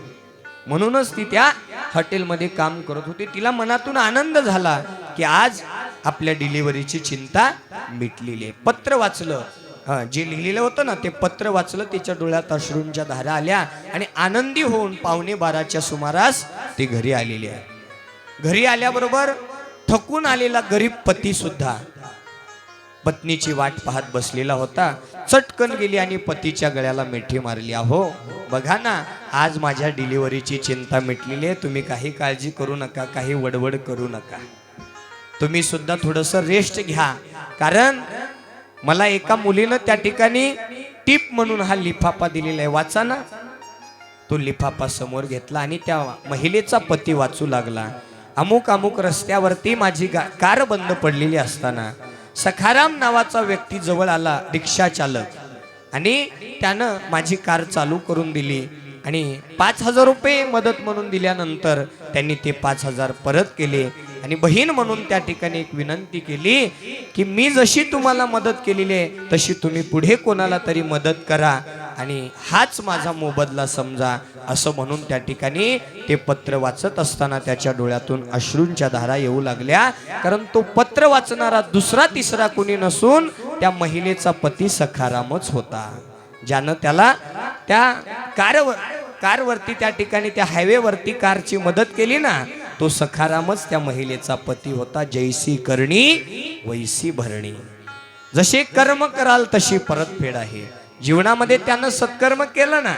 म्हणूनच ती त्या हॉटेलमध्ये काम करत होती. तिला मनातून आनंद झाला की आज आपल्या डिलिव्हरीची चिंता मिटलेली आहे. पत्र वाचलं, जे लिहिलेलं होतं ना ते पत्र वाचलं, तिच्या डोळ्यात अश्रूंच्या धारा आल्या आणि आनंदी होऊन 11:15च्या सुमारास ती घरी आलेली आहे. घरी आल्याबरोबर थकून आलेला गरीब पती सुद्धा पत्नीची वाट पाहत बसलेला होता. चटकन गेली आणि पतीच्या गळ्याला मिठी मारली. अहो बघा ना, आज माझ्या डिलिव्हरीची चिंता मिटलेली आहे, तुम्ही काही काळजी करू नका, काही वडवड करू नका, तुम्ही सुद्धा थोडंसं रेस्ट घ्या. कारण मला एका मुलीनं त्या ठिकाणी टिप म्हणून हा लिफाफा दिलेला आहे, वाचा ना. तो लिफाफा समोर घेतला आणि त्या महिलेचा पती वाचू लागला. अमुक अमुक रस्त्यावरती माझी कार बंद पडलेली असताना सखाराम नावाचा व्यक्ती जवळ आला, रिक्षा चालक, आणि त्यानं माझी कार चालू करून दिली आणि 5,000 रुपये मदत म्हणून दिल्यानंतर त्यांनी ते 5,000 परत केले. आणि बहीण म्हणून त्या ठिकाणी एक विनंती केली की मी जशी तुम्हाला मदत केलेली आहे तशी तुम्ही पुढे कोणाला तरी मदत करा आणि हाच माझा मोबदला समजा, असं म्हणून त्या ठिकाणी ते पत्र वाचत असताना त्याच्या डोळ्यातून अश्रूंच्या धारा येऊ लागल्या. कारण तो पत्र वाचणारा दुसरा तिसरा कोणी नसून त्या महिलेचा पती सखारामच होता, ज्यानं त्याला त्या कारवरती त्या ठिकाणी त्या हायवेवरती कारची मदत केली ना, तो सखारामच त्या महिलेचा पती होता. जैसी करणी वैसी भरणी, जसे कर्म कराल तशी परतफेड आहे. जीवनामध्ये त्यानं सत्कर्म केलं ना,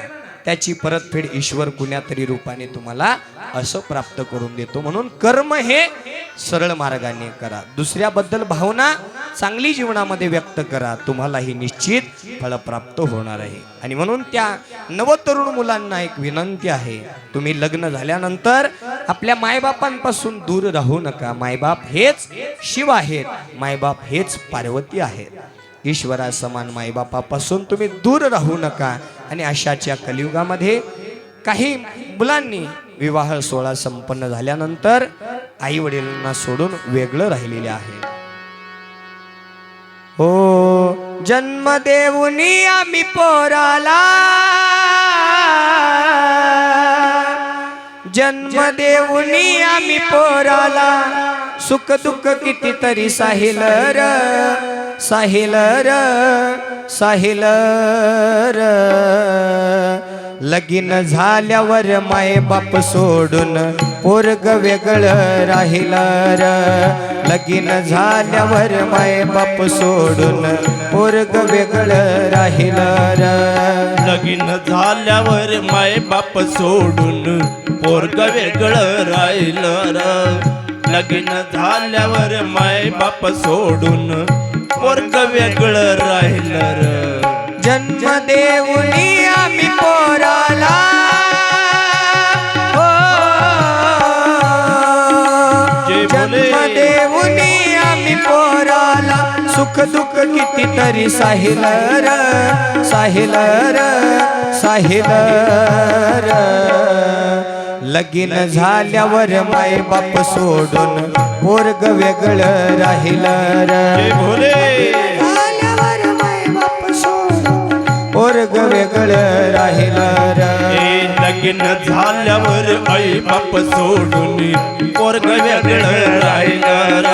त्याची परतफेड ईश्वर कुण्या तरी रूपाने तुम्हाला असं प्राप्त करून देतो. म्हणून कर्म हे सरळ मार्गाने करा, दुसऱ्याबद्दल भावना चांगली जीवनामध्ये व्यक्त करा, तुम्हालाही निश्चित फळ प्राप्त होणार आहे. आणि म्हणून त्या नवतरुण मुलांना एक विनंती आहे, तुम्ही लग्न झाल्यानंतर आपल्या मायबापांपासून दूर राहू नका. मायबाप हेच शिव आहेत, मायबाप हेच पार्वती आहेत. ईश्वरा समान मायबापापासून तुम्ही दूर राहू नका. आणि अशाच्या कलियुगामध्ये काही मुलांनी विवाह सोहळा संपन्न झाल्यानंतर आई वडिलांना सोडून वेगळं राहिलेले आहे. हो जन्म देऊनी आम्ही पोराला, जन्म देऊनी आम्ही पोराला, सुख दुःख कितीतरी साहिल र, साहिल र, साहिल र. लगीन झाल्यावर माय बाप सोडून पोरग वेगळं राहिल र. लगीन झाल्यावर माय बाप सोडून पोरग वेगळं राहिल र. लगीन झाल्यावर माय बाप सोडून पोरग वेगळं राहिलं र. लगीन झाल्यावर माय बाप सोडून पोरग वेगळं राहिलं र. जन्म देऊनी आम्ही पोराला, हो जन्म देऊनी आम्ही पोराला, सुख दुःख कितीतरी साहिल र, साहिल र, साहिल र. लगीन झाल्यावर माय बाप सोडून पोरग वेगळं राहिल र. पोरग वेगळं राहिल र. लगीन झाल्यावर आई बाप सोडून पोरग वेगळं राहिलं र.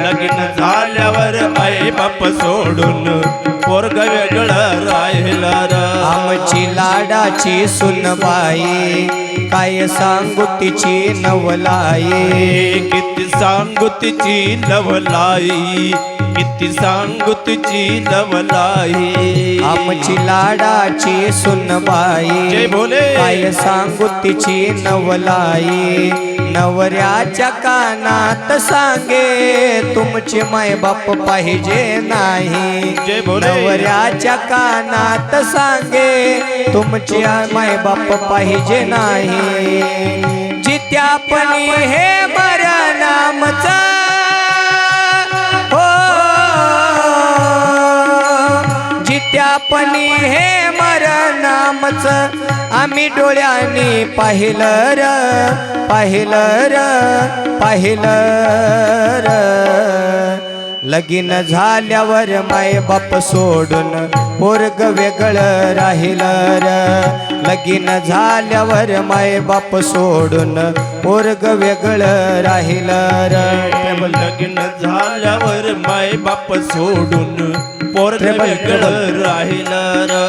लगीन झाल्यावर आई बाप सोडून पोरग वेगळं राहिलं र. आमची लाडाची सुनबाई, काय सांगू तिची नवलाई, किती सांगू तिची लवलाई, किती सांगू तिची लवलाई. आमची लाडाची सुनबाई, जय भोले. काय सांगू तिची नवलाई. नवऱ्याच्या कानात सांगे तुमचे माय बाप पाहिजे नाही. जय भोले. नवऱ्याच्या कानात सांगे तुमचे माय बाप पाहिजे नाही. जित्यापणी हे मरणामच, हो जित्यापणी हे मरणाम नामच आम्ही डोळ्यांनी पाहिलं र, पाहिलं र, पाहिलं र. लगीन झाल्यावर माय बाप सोडून पोरग वेगळं राहिलं र. लगीन झाल्यावर माय बाप सोडून पोरग वेगळं राहिलं र. लगीन झाल्यावर माय बाप सोडून पोरग वेगळं राहिलं र.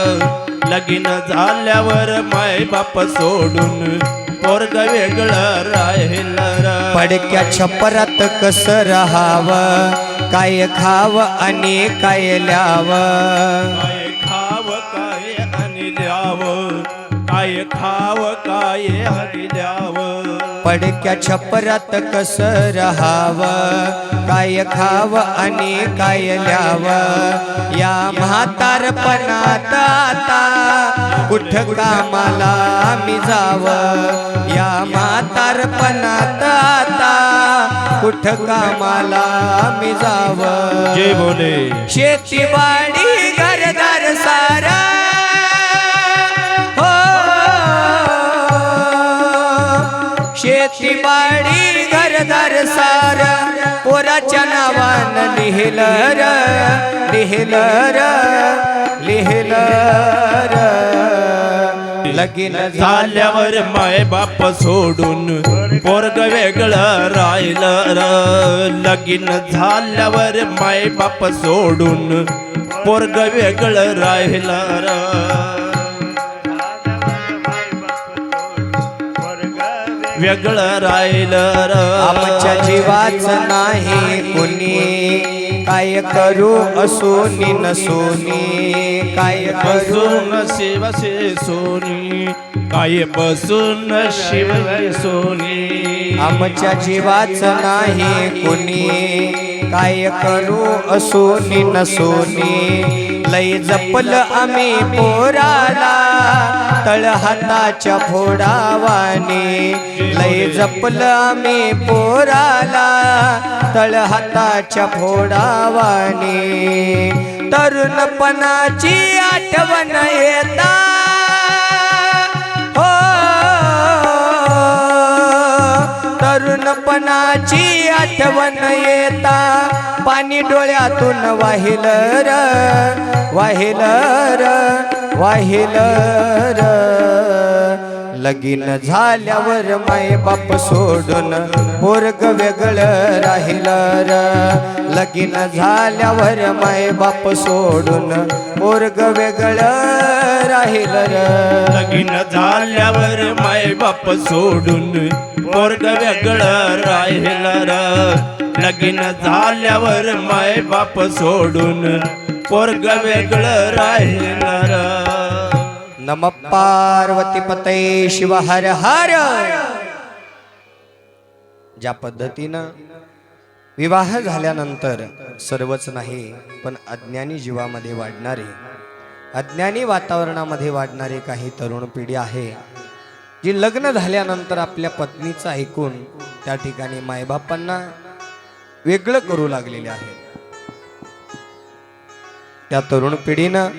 लगीन झाल्यावर माय बाप सोडून पोरग वेगळं राहिलं र. पडक्या छपरात कसं राहावं, काय खाव आणि काय ल्याव. काय खाव काय आणि द्याव, काय खाव काय आणि द्याव. पडक्या छपरात कसं राहावं, काय खाव आणि काय ल्याव. या म्हातारपणात आता कुठ कामाला मी जाव. या म्हातारपणात आता कुठ कामाला मी जाव. जय बोले. शेतीवाडी घरदार सारा हो, शेतीवाडी घरदार सारा पोराच्या नावानं लिहिलं र, लिहिलं र, लिहिलं र. लगीन झाल्यावर माय बाप सोडून पोरग वेगळं राहिलं र. लगीन झाल्यावर माय बाप सोडून पोरग वेगळं राहिलं र. वेगळं राहिलं र. आमच्या जीवाचं नाही कोणी, काय करू असोनी नसोनी, काय करू बसून शिव सोनी, काय बसून शिव सोनी. आमच्या जीवाचं नाही कोणी, काय करू असोनी नसोनी. लय जपल आम्ही पोराला तळ हाताच्या फोडावाने. लय जपल आम्ही पोराला तळ हाताच्या फोडावाने. तरुणपणाची आठवण येता हो, तरुणपणाची आठवण येता पाणी डोळ्यातून वाहिलं र, वाहिलं र, वाहिलं र. लगीन झाल्यावर माय बाप सोडून पोरग वेगळं राहिलं र. लगीन झाल्यावर माय बाप सोडून पोरग वेगळं राहिलं र. लगीन झाल्यावर माय बाप सोडून पोरग वेगळं राहिलं र. लगीन झाल्यावर माय बाप सोडून पोरग वेगळं राहिलं र. नम पार्वती पतये शिव हर हर. ज्या पद्धतीनं विवाह झाल्यानंतर सर्वच नाही पण अज्ञानी जीवामध्ये वाढणारे, अज्ञानी वातावरणामध्ये वाढणारे काही तरुण पिढी आहे जी लग्न झाल्यानंतर आपल्या पत्नीचं ऐकून त्या ठिकाणी मायबापांना वेगळं करू लागलेले आहे. त्या तरुण पिढीनं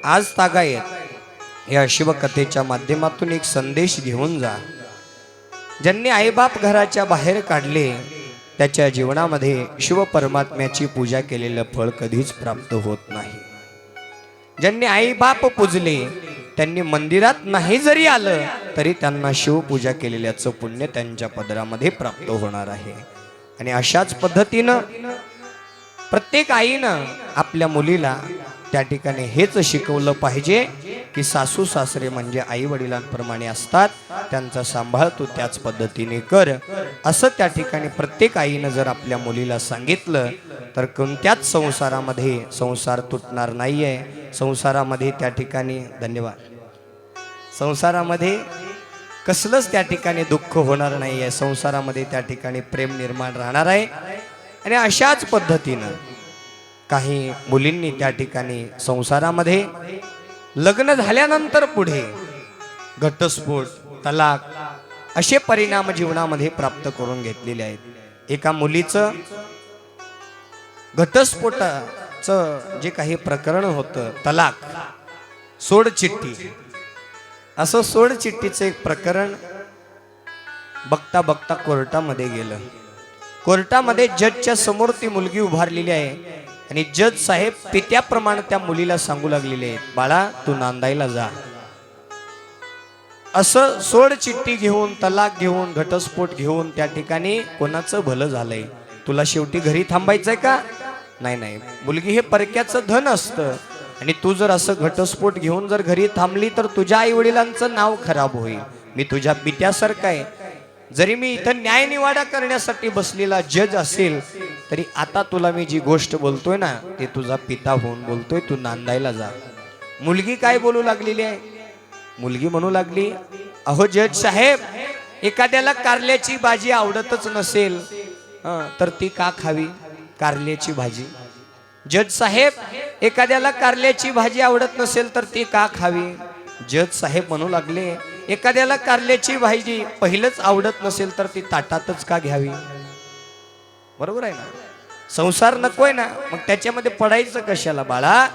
आज तागायत या शिवकथेच्या माध्यमातून एक संदेश घेऊन जा. ज्यांनी आईबाप घराच्या बाहेर काढले त्याच्या जीवनामध्ये शिव परमात्म्याची पूजा केलेलं फळ कधीच प्राप्त होत नाही. ज्यांनी आईबाप पूजले त्यांनी मंदिरात नाही जरी आलं तरी त्यांना शिवपूजा केलेल्याचं पुण्य त्यांच्या पदरामध्ये प्राप्त होणार आहे. आणि अशाच पद्धतीनं प्रत्येक आईनं आपल्या मुलीला त्या ठिकाणी हेच शिकवलं पाहिजे की सासू सासरे म्हणजे आई वडिलांप्रमाणे असतात, त्यांचा सांभाळ तू त्याच पद्धतीने कर, असं त्या ठिकाणी प्रत्येक आईनं जर आपल्या मुलीला सांगितलं तर कोणत्याच संसारामध्ये संसार तुटणार नाहीये. संसारामध्ये त्या ठिकाणी धन्यवाद, संसारामध्ये कसलंच त्या ठिकाणी दुःख होणार नाहीये. संसारामध्ये त्या ठिकाणी प्रेम निर्माण राहणार आहे. आणि अशाच पद्धतीनं काही मुलींनी त्या ठिकाणी संसारामध्ये लग्न झाल्यानंतर पुढे घटस्फोट, तलाक असे परिणाम जीवनामध्ये प्राप्त करून घेतलेले आहेत. एका मुलीचं घटस्फोटाचं जे काही प्रकरण होतं, तलाक, सोड चिठ्ठी, असं सोड चिठ्ठीचं एक प्रकरण बघता बघता कोर्टामध्ये गेलं. कोर्टामध्ये जजच्या समोर ती मुलगी उभारलेली आहे आणि जज साहेब पित्याप्रमाणे त्या मुलीला सांगू लागलेले आहेत, बाळा तू नांदायला जा. असं सोड चिठ्ठी घेऊन, तलाक घेऊन, घटस्फोट घेऊन त्या ठिकाणी कोणाचं भलं झालंय? तुला शेवटी घरी थांबायचंय का? नाही नाही, मुलगी हे परक्याचं धन असतं आणि तू जर असं घटस्फोट घेऊन जर घरी थांबली तर तुझ्या आई वडिलांचं नाव खराब होईल. मी तुझ्या पित्यासारखा आहे. जरी मी इथं न्यायनिवाडा करण्यासाठी बसलेला जज असेल तरी आता तुला मी जी गोष्ट बोलतोय ना ते तुझा पिता होऊन बोलतोय, तू नांदायला जा. मुलगी काय बोलू लागलेली आहे? मुलगी म्हणू लागली, अहो जज साहेब, एखाद्याला कारल्याची भाजी आवडतच नसेल तर ती का खावी? कारल्याची भाजी. जज साहेब, एखाद्याला कारल्याची भाजी आवडत नसेल तर ती का खावी? जज साहेब म्हणू लागले, एखाद्याला कारल्याची भाजी पहिलंच आवडत नसेल तर ती ताटातच का घ्यावी? बरोबर आहे ना? संसार नकोय ना, मग त्याच्यामध्ये पडायचं कशाला बाळा?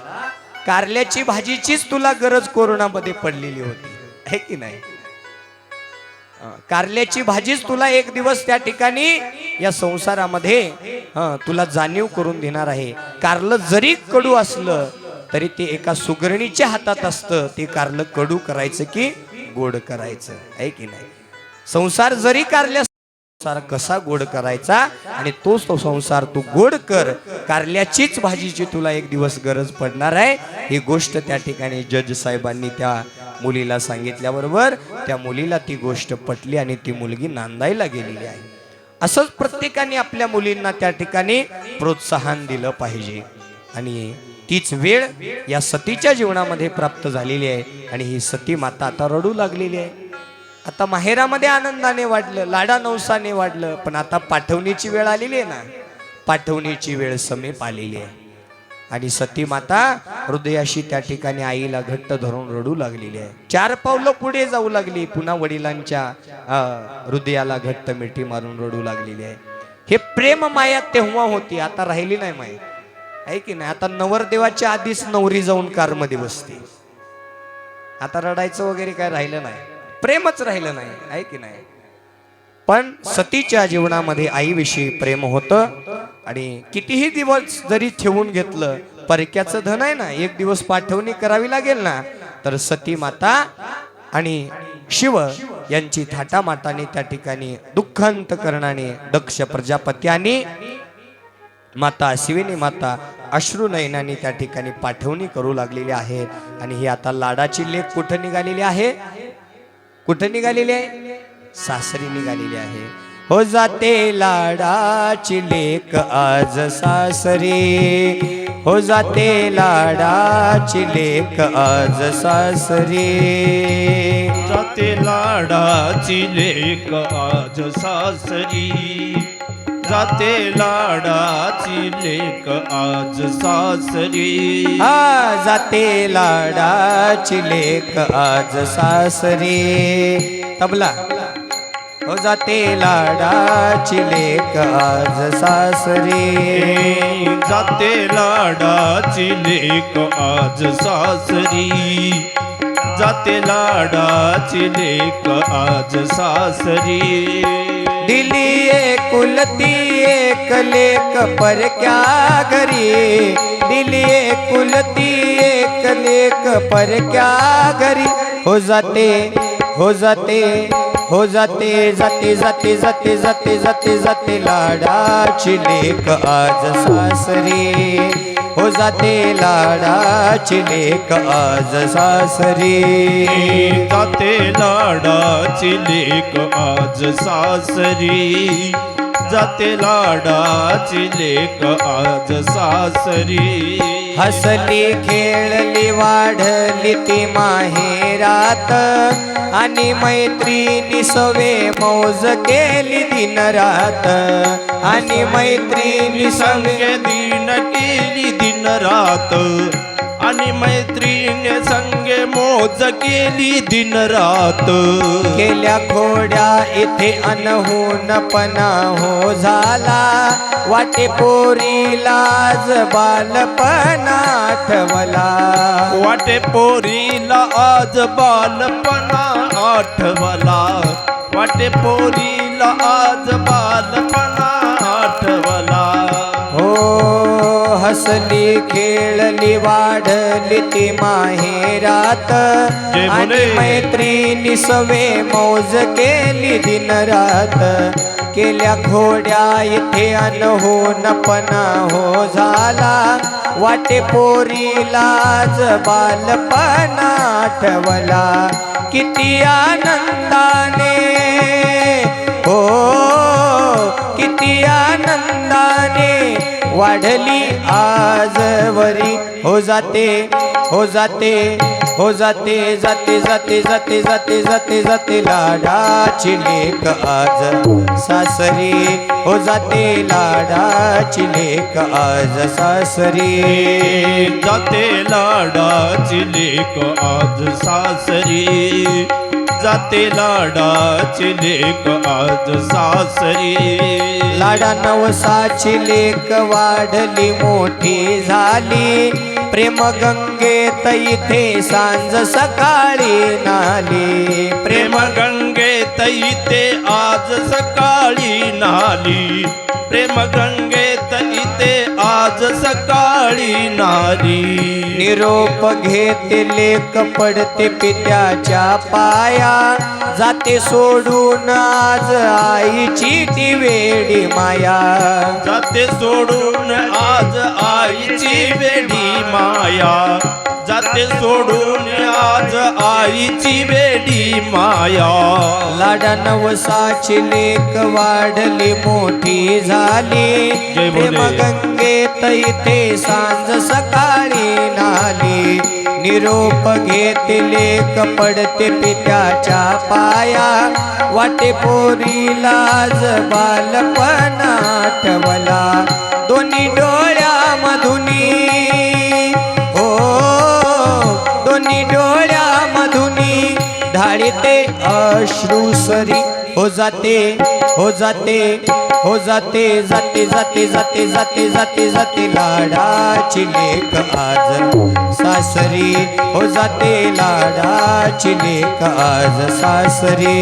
कारल्याची भाजीचीच तुला गरज कोरोनामध्ये पडलेली होती, आहे की नाही? कारल्याची भाजीच तुला एक दिवस त्या ठिकाणी या संसारामध्ये तुला जाणीव करून देणार आहे. कारलं जरी कडू असलं तरी ते एका सुगरणीच्या हातात असतं, ते कारलं कडू करायचं की गोड करायचं, आहे की नाही? संसार जरी कारल्या संसार कसा गोड करायचा आणि तोच तो संसार तू गोड कर. कारल्याचीच भाजीची तुला एक दिवस गरज पडणार आहे. ही गोष्ट त्या ठिकाणी जज साहेबांनी त्या मुलीला सांगितल्याबरोबर त्या मुलीला ती गोष्ट पटली आणि ती मुलगी नांदायला गेलेली आहे. असंच प्रत्येकाने आपल्या मुलींना त्या ठिकाणी प्रोत्साहन दिलं पाहिजे. आणि तीच वेळ या सतीच्या जीवनामध्ये प्राप्त झालेली आहे आणि ही सती माता आता रडू लागलेली आहे. आता माहेरामध्ये आनंदाने वाढलं, लाडा नवसाने वाढलं, पण आता पाठवणीची वेळ आलेली आहे ना, पाठवणीची वेळ समीप आलेली आहे. आणि सती माता हृदयाशी त्या ठिकाणी आईला घट्ट धरून रडू लागलेली आहे. 4 पावलं पुढे जाऊ लागली, पुन्हा वडिलांच्या हृदयाला घट्ट मिठी मारून रडू लागलेली आहे. हे प्रेम माया तेव्हा होती, आता राहिली नाही माया, आहे की नाही? आता नवरदेवाच्या आधीच नवरी जाऊन कारमध्ये बसते. आता रडायचं वगैरे काय राहिलं नाही, प्रेमच राहिलं नाही, आहे की नाही? पण सतीच्या जीवनामध्ये आईविषयी प्रेम होतं आणि कितीही दिवस जरी ठेवून घेतलं, परक्याचं धन आहे ना, एक दिवस पाठवणी करावी लागेल ना, तर सती माता आणि शिव यांची थाटामाटाने त्या ठिकाणी दुःखांत करणाने दक्ष प्रजापती आणि माता अश्विनी माता अश्रुनयनाने त्या ठिकाणी पाठवणी करू लागलेली आहेत. आणि ही आता लाडाची लेक कुठं निघालेली आहे? कुठं निघालेली आहे? सासरी निघालेली आहे. हो जाते लाडाची लेक आज सासरी, हो जाते लाडाची लेक आज सासरी, जाते लाडाची लेक आज सासरी, जाते लाडाची लेक आज सासरी. जाते लाडाची लेक आज सासरी. तबला. हो जाते लाडाची लेक आज सासरी, जाते लाडाची लेक आज सासरी, जाते लाडाची लेक आज सासरी. दिली एकुलती एक लेक परक्या घरी, दिली एकुलती एक लेक परक्या घरी. हो जाते, हो जाते, हो जाते, जाते जाते जाते जाते जाते जाते लाडाची लेक आज सासरी, हो जाते लाडाची लेक आज सासरी, जाते लाडाची लेक आज सासरी, जाते लाडाची लेक आज सासरी. हसली खेळली वाढली ती माहेरात आणि मैत्रिणी सवे मौज केली दिन रात, आणि मैत्रिणी संगे दिन केली दिन रात, आणि मैत्रिणी संग गंगे मोज केली दिन रात केल्या खोड्या इथे अनहूनपणा हो झाला वाटे पोरीलाज बालपणा आठवला वाटे पोरीला आज बालपणा आठवला वाटे पोरीला आज बालपणा आठवला हो हसली खेळली वाढली ती माहेरात जय आणि भोले. मैत्रिणी सवे मौज केली दिन रात केल्या घोड्या इथे अनहोनपणा हो झाला वाटे पोरीलाज बालपणा आठवला किती आनंदाने हो किती आनंदाने वाढली आजवरी हो जाते हो जाते हो जाते जाते जाते जाते जाते जाते जाते लाडाची लेक आज सासरी हो जाते लाडाची लेक आज सासरी जाते लाडाची लेक आज सासरी जाते लाडाची लेक आज सासरी लाडा नवसाची लेक वाढली मोठी झाली प्रेम गंगेत इथे सांज सकाळी नाली प्रेम गंगेत इथे आज सकाळी नाली प्रेम गंगेत इथे आज सकाळी नाली निरोप घेते लेक पडते पित्याच्या पाया जाते सोडून आज आईची ती वेडी माया जाते सोडून आज आईची वेडी माया जाते सोडून आज आईची वेडी माया लाडा नवसाची लेक वाढली मोठी झाली जय भोले. प्रेम गंगेत इथे सांज सकाळी नाली निरोप घेते लेक पडते पित्याच्या पाया वाटे पोरीलाज बालपण आठवला दोन्ही डोळ्यामधुनी हो दोन्ही डोळ्यामधुनी ढाळीते अश्रुसरी हो जाते हो जाते हो जाते जाते जाते जाते जाते जाते जाते लाडाची लेक आज सासरी हो जाते लाडाची लेक आज सासरी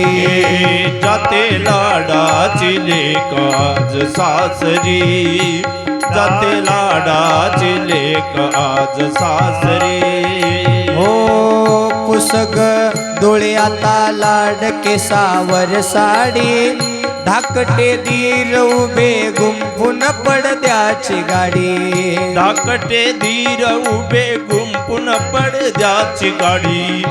जाते लाडाची लेक आज सासरी जाते लाडाची लेक आज सासरी हो पुसग डोळे आता लाड केसावर साडी धाकटे धीर उभे गुंफून पडद्याची गाडी धाकटे धीर उभे गुंपून पडद्याची गाडी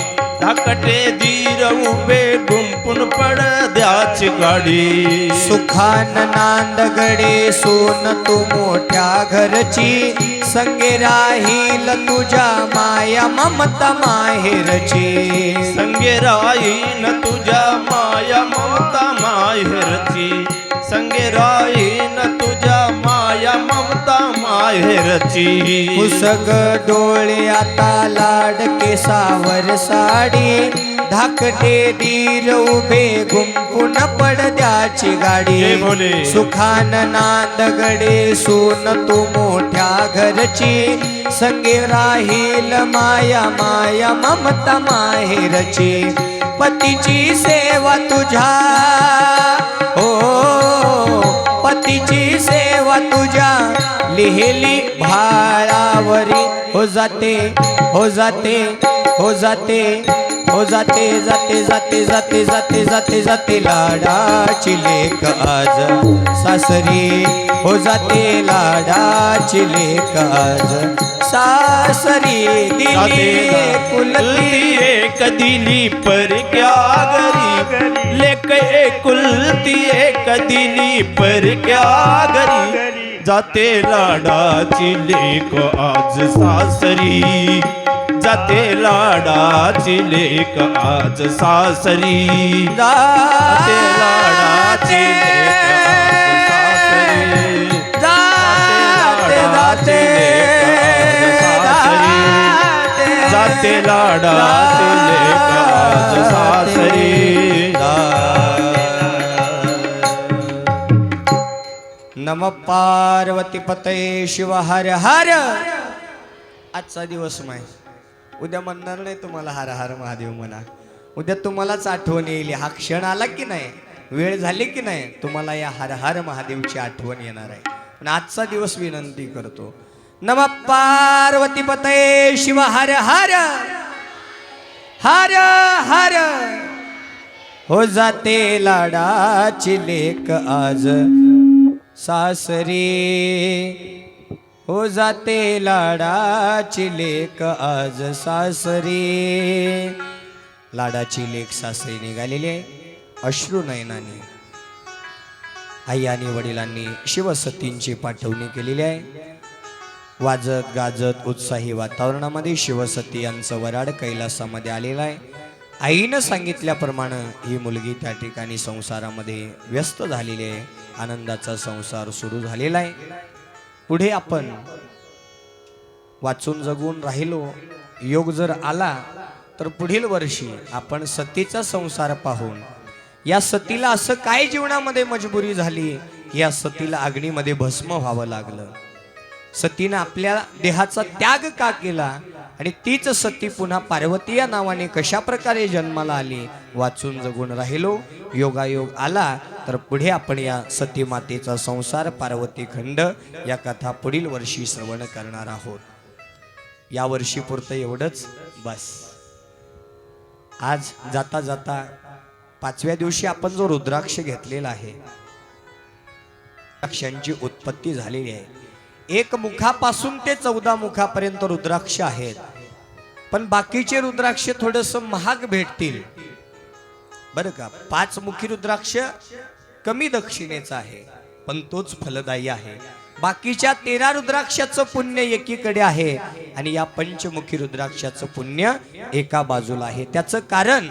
धाकटे धीर उभे गुंपून पडद्याची गाडी सुखान नांदगडे सोन तू मोठ्या घरची संगे राहील तुझ्या माया ममता माहेरची संगे राहीन तुझ्या माया ममता माहेरची संगे राहीन तुझ्या माया ममता माहेरची पुसग डोळे आता लाड केसावर साडी धाकटे धीर उभे गुंफून पडद्याची जय गाडी भोले. सुखान नांदगडे सोन तू मोठ्या घरची संगे राहील माया माया ममता माहेरची पतीची सेवा तुझ्या हो पतीची सेवा तुझ्या लिहिली भाळावरी हो जाते हो जाते हो जाते हो जाते जाते जाते जाते जाते जाते जाते लाडाची लेक आज सासरी हो जाते लाडाची लेक आज सासरी दिली कुलती एक दिली पर क्या गरी लेक एकुलती एक दिली पर क्या गरी जाते लाडाची लेक आज सासरी जाते लाडाची लेक आज सासरी जाते लाडाची लेक आज सासरी जाते लाडाची लेक आज सासरी जाते लाडाचे लेक आज सासरी. नम पार्वती पतये शिव हर हर. आजचा दिवस माय, उद्या म्हणणार नाही तुम्हाला हर हर महादेव म्हणा. उद्या तुम्हालाच आठवण येईल. हा क्षण आला की नाही, वेळ झाली की नाही, तुम्हाला या हर हर महादेवची आठवण येणार आहे. पण आजचा दिवस विनंती करतो. नम पार्वती पतये शिव हर हर हर हर. हो जाते लाडाची लेक आज सासरी. हो जाते लाडाची लेक आज सासरी. लाडाची लेक सासरी निघालेली आहे. अश्रू नयनाने आई आणि वडिलांनी शिवसतींची पाठवणी केलेली आहे. वाजत गाजत उत्साही वातावरणामध्ये शिवसती यांचं वराड कैलासामध्ये आलेलं आहे. आईनं सांगितल्याप्रमाणे ही मुलगी त्या ठिकाणी संसारामध्ये व्यस्त झालेली आहे. आनंदाचा संसार सुरू झालेला आहे. पुढे आपण वाचून जगून राहिलो, योग जर आला तर पुढील वर्षी आपण सतीचा संसार पाहून, या सतीला असं काय जीवनामध्ये मजबुरी झाली, या सतीला अग्नीमध्ये भस्म व्हावं लागलं, सतीनं आपल्या देहाचा त्याग का केला, आणि तीच सती पुन्हा पार्वती या नावाने कशा प्रकारे जन्माला आली, वाचून जगून राहिलो. योगायोग आला तर पुढे आपण या सती मातेचा संसार पार्वती खंड या कथा पुढील वर्षी श्रवण करणार आहोत. या वर्षी पुरतं एवढंच बस. आज जाता जाता 5व्या दिवशी आपण जो रुद्राक्ष घेतलेला आहे, रुद्राक्षांची उत्पत्ती झालेली आहे. 1 मुखापासून ते 14 मुखापर्यंत रुद्राक्ष आहेत. पण बाकीचे रुद्राक्ष थोडस महाग भेटतील बरं का. 5 मुखी रुद्राक्ष कमी दक्षिणेचा आहे, पण तोच फलदायी आहे. बाकीच्या 13 रुद्राक्षाचं पुण्य एकीकडे आहे आणि या पंचमुखी रुद्राक्षाचं पुण्य एका बाजूला आहे. त्याचं कारण,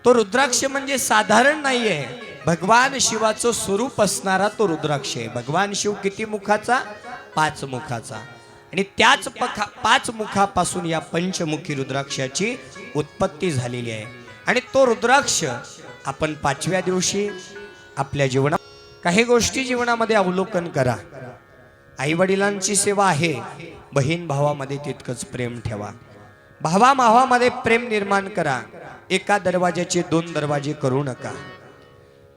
तो रुद्राक्ष म्हणजे साधारण नाहीये, भगवान शिवाचं स्वरूप असणारा तो रुद्राक्ष आहे. भगवान शिव किती मुखाचा? 5 मुखाचा. आणि त्याच 5 मुखापासून या पंचमुखी रुद्राक्षाची उत्पत्ती झालेली आहे. आणि तो रुद्राक्ष आपण 5व्या दिवशी आपल्या जीवनात काही गोष्टी जीवनामध्ये अवलोकन करा. आई वडिलांची सेवा आहे, बहीण भावामध्ये तितकंच प्रेम ठेवा. भावा भावामध्ये प्रेम निर्माण करा. एका दरवाजाचे 2 दरवाजे करू नका.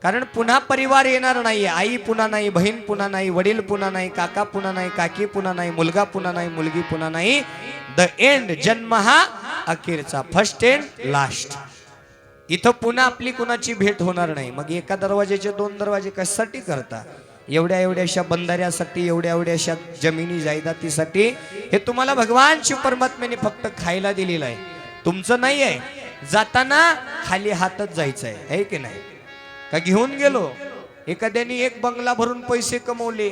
कारण पुन्हा परिवार येणार नाहीये. आई पुन्हा नाही, बहीण पुन्हा नाही, वडील पुन्हा नाही, काका पुन्हा नाही, काकी पुन्हा नाही, मुलगा पुन्हा नाही, मुलगी पुन्हा नाही. The end. जन्म हा अखेरचा, फर्स्ट एंड लास्ट. इथं पुन्हा आपली कुणाची भेट होणार नाही. मग एका दरवाजाचे 2 दरवाजे कशासाठी करता? एवढ्या एवढ्याशा बंधाऱ्यासाठी, एवढ्या एवढ्याशा जमिनी जायदातीसाठी? हे तुम्हाला भगवान शिव परमात्म्याने फक्त खायला दिलेलं आहे, तुमचं नाही आहे. जाताना खाली हातच जायचं आहे की नाही? का घेऊन गेलो? एखाद्याने 1 बंगला भरून पैसे कमवले,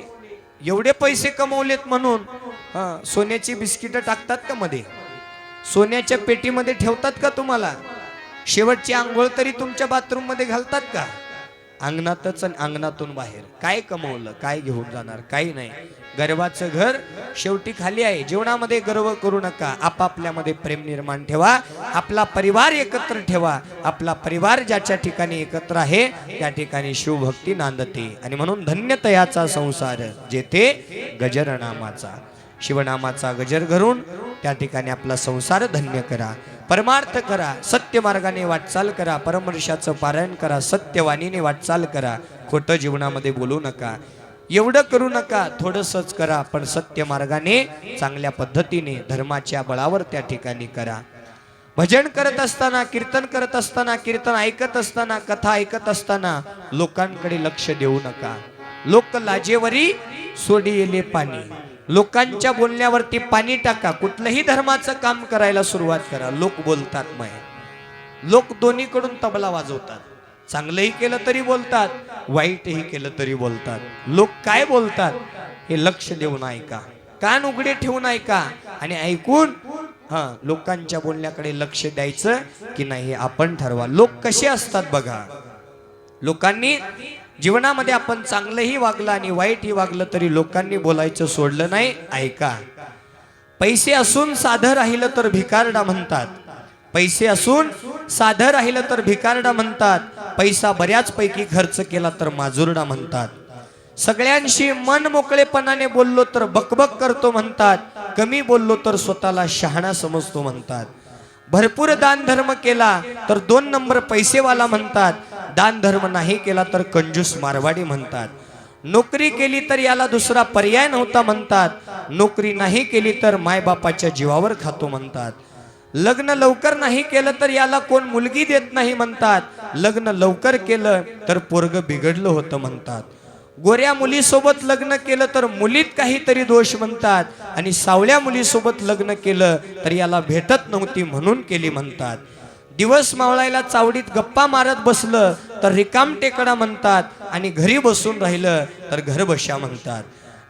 एवढे पैसे कमवलेत म्हणून सोन्याची बिस्किटं टाकतात का मध्ये? सोन्याच्या पेटीमध्ये ठेवतात का तुम्हाला? शेवटची आंघोळ तरी तुमच्या बाथरूम मध्ये घालतात का? अंगणातच आणि अंगणातून बाहेर. काय कमवलं, काय घेऊन जाणार? काही नाही. गर्वाचं घर शेवटी खाली आहे. जीवनामध्ये गर्व करू नका. आपापल्यामध्ये प्रेम निर्माण ठेवा. आपला परिवार एकत्र ठेवा. आपला परिवार ज्याच्या ठिकाणी एकत्र आहे त्या ठिकाणी शिवभक्ती नांदते. आणि म्हणून धन्यतयाचा संसार जेथे गजर नामाचा, शिवनामाचा गजर घरून त्या ठिकाणी आपला संसार धन्य करा. परमार्थ करा. सत्य मार्गाने वाटचाल करा. परमर्षाचं पारायण करा. सत्यवाणीने वाटचाल करा. खोटं जीवनामध्ये बोलू नका. एवढं करू नका, थोडंसंच करा, पण सत्य मार्गाने चांगल्या पद्धतीने धर्माच्या बळावर त्या ठिकाणी करा. भजन करत असताना, कीर्तन करत असताना, कीर्तन ऐकत असताना, कथा ऐकत असताना लोकांकडे लक्ष देऊ नका. लोक लाजेवरी सोडिले पाणी. लोकांच्या बोलण्यावरती पाणी टाका. कुठलंही धर्माचं काम करायला सुरुवात करा. लोक बोलतात माय. लोक दोन्हीकडून तबला वाजवतात. चांगलंही केलं तरी बोलतात, वाईटही केलं तरी बोलतात. लोक काय बोलतात हे लक्ष देऊन ऐका. कान उघडे ठेवून ऐका. आणि ऐकून लोकांच्या बोलण्याकडे लक्ष द्यायचं की नाही आपण ठरवा. लोक कसे असतात बघा. लोकांनी जीवनामध्ये आपण चांगलंही वागलं आणि वाईटही वागलं तरी लोकांनी बोलायचं सोडलं नाही. ऐका. पैसे असून साधं राहिलं तर भिकारडा म्हणतात. पैसे असून साधं राहिलं तर भिकारडा म्हणतात. पैसा बऱ्याच पैकी खर्च केला तर माजुरडा म्हणतात. सगळ्यांशी मन मोकळेपणाने बोललो तर बकबक करतो म्हणतात. कमी बोललो तर स्वतःला शहाणा समजतो म्हणतात. भरपूर दान धर्म केला तर 2 नंबर पैसेवाला म्हणतात. दान धर्म नाही केला तर कंजूस मारवाडी म्हणतात. नोकरी केली तर याला दुसरा पर्याय नव्हता म्हणतात. नोकरी नाही केली तर मायबापाच्या जीवावर खातो म्हणतात. लग्न लवकर नाही केलं तर याला कोण मुलगी देत नाही म्हणतात. लग्न लवकर केलं तर पोरग बिघडलं होतं म्हणतात. गोऱ्या मुलीसोबत लग्न केलं तर मुलीत काहीतरी दोष म्हणतात. आणि सावळ्या मुलीसोबत लग्न केलं तर याला भेटत नव्हती म्हणून केली म्हणतात. दिवस मावळायला चावडीत गप्पा मारत बसलं तर रिकाम टेकडा म्हणतात. आणि घरी बसून राहिलं तर घर बशा म्हणतात.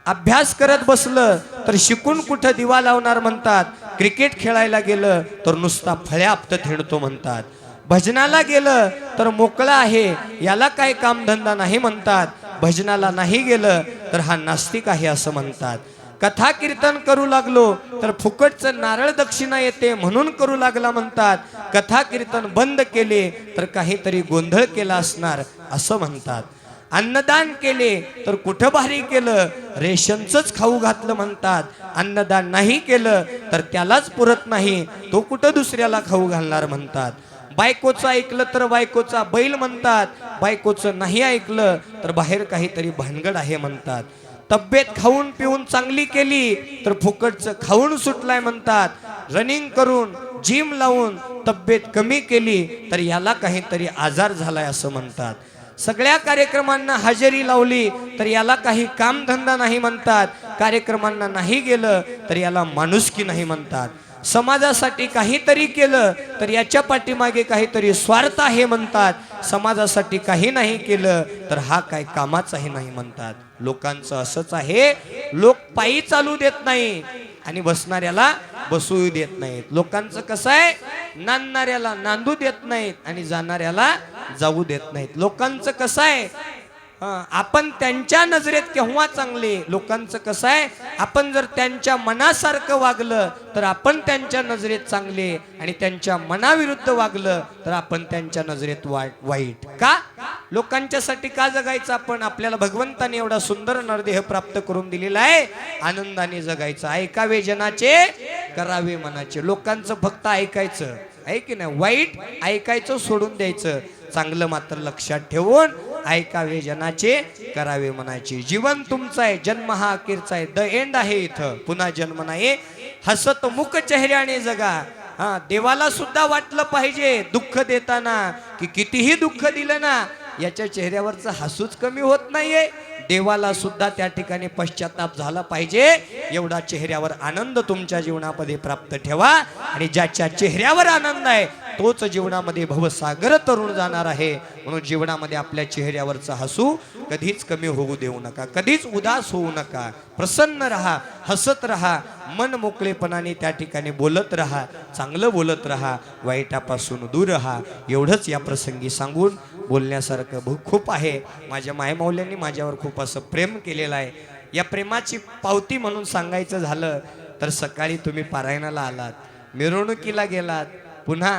अभ्यास करत बसलं तर शिकून कुठं दिवा लावणार म्हणतात. क्रिकेट खेळायला गेलं तर नुसता फळ्या आपत थिणतो म्हणतात. भजनाला गेलं तर मोकळा आहे याला काय कामधंदा नाही म्हणतात. भजनाला नाही गेलं तर हा नास्तिक आहे असं म्हणतात. कथा कीर्तन करू लागलो तर फुकटचं नारळ दक्षिणा येते म्हणून करू लागला म्हणतात. कथा कीर्तन बंद केले तर काहीतरी गोंधळ केला असणार असं म्हणतात. अन्नदान केले तर कुठं भारी केलं रेशनचंच खाऊ घातलं म्हणतात. अन्नदान नाही केलं तर त्यालाच पुरत नाही तो कुठं दुसऱ्याला खाऊ घालणार म्हणतात. बायकोचं ऐकलं तर बायकोचा बैल म्हणतात. बायकोचं नाही ऐकलं तर बाहेर काहीतरी भानगड आहे म्हणतात. तब्येत खाऊन पिऊन चांगली केली तर फुकटचं खाऊन सुटलाय म्हणतात. रनिंग करून जिम लावून तब्येत कमी केली तर याला काहीतरी आजार झालाय असं म्हणतात. सगळ्या कार्यक्रमांना हजेरी लावली तर याला काही कामधंदा नाही म्हणतात. कार्यक्रमांना नाही गेलं तर याला माणुसकी नाही म्हणतात. समाजासाठी काहीतरी केलं तर याच्या पाठीमागे काहीतरी स्वार्थ आहे म्हणतात. समाजासाठी काही नाही केलं तर हा काय कामाचाही नाही म्हणतात. लोकांचं असंच आहे. लोक पायी चालू देत नाही आणि बसणाऱ्याला बसू देत नाहीत. लोकांचं कसं आहे नांदणाऱ्याला नांदू देत नाहीत आणि जाणाऱ्याला जाऊ देत नाहीत. लोकांचं कसं आहे आपण त्यांच्या नजरेत केव्हा चांगले. लोकांचं कसं आहे आपण जर त्यांच्या मनासारखं वागलं तर आपण त्यांच्या नजरेत चांगले आणि त्यांच्या मनाविरुद्ध वागलं तर आपण त्यांच्या नजरेत वाईट. का लोकांच्यासाठी का जगायचं आपण. आपल्याला भगवंताने एवढा सुंदर नरदेह प्राप्त करून दिलेला आहे. आनंदाने जगायचं. ऐकावे जनाचे करावे मनाचे. लोकांचं फक्त ऐकायचं आहे की नाही. वाईट ऐकायचं सोडून द्यायचं. चांगलं मात्र लक्षात ठेवून ऐकावे जनाचे करावे मनाचे. जीवन तुमचं आहे. जन्म हा अखेरचा आहे. द एंड आहे. इथं पुन्हा जन्म नाही. हसत मुख चेहऱ्याने जगा. देवाला सुद्धा वाटलं पाहिजे दुःख देताना की कितीही दुःख दिलं ना याच्या चेहऱ्यावरचं हसूच कमी होत नाहीये. देवाला सुद्धा त्या ठिकाणी पश्चाताप झाला पाहिजे. एवढा चेहऱ्यावर आनंद तुमच्या जीवनामध्ये प्राप्त ठेवा. आणि ज्याच्या चेहऱ्यावर आनंद आहे तोच जीवनामध्ये भवसागर तरुण जाणार आहे. म्हणून जीवनामध्ये आपल्या चेहऱ्यावरचं हसू कधीच कमी होऊ देऊ नका. कधीच उदास होऊ नका. प्रसन्न रहा. हसत रहा. मन मोकळेपणाने त्या ठिकाणी बोलत रहा. चांगलं बोलत रहा. वाईटापासून दूर रहा. एवढंच या प्रसंगी सांगून बोलण्यासारखं खूप आहे. माझ्या मायमाऊल्यांनी माझ्यावर खूप असं प्रेम केलेलं आहे. या प्रेमाची पावती म्हणून सांगायचं झालं तर सकाळी तुम्ही पारायणाला आलात, मिरवणुकीला गेलात, पुन्हा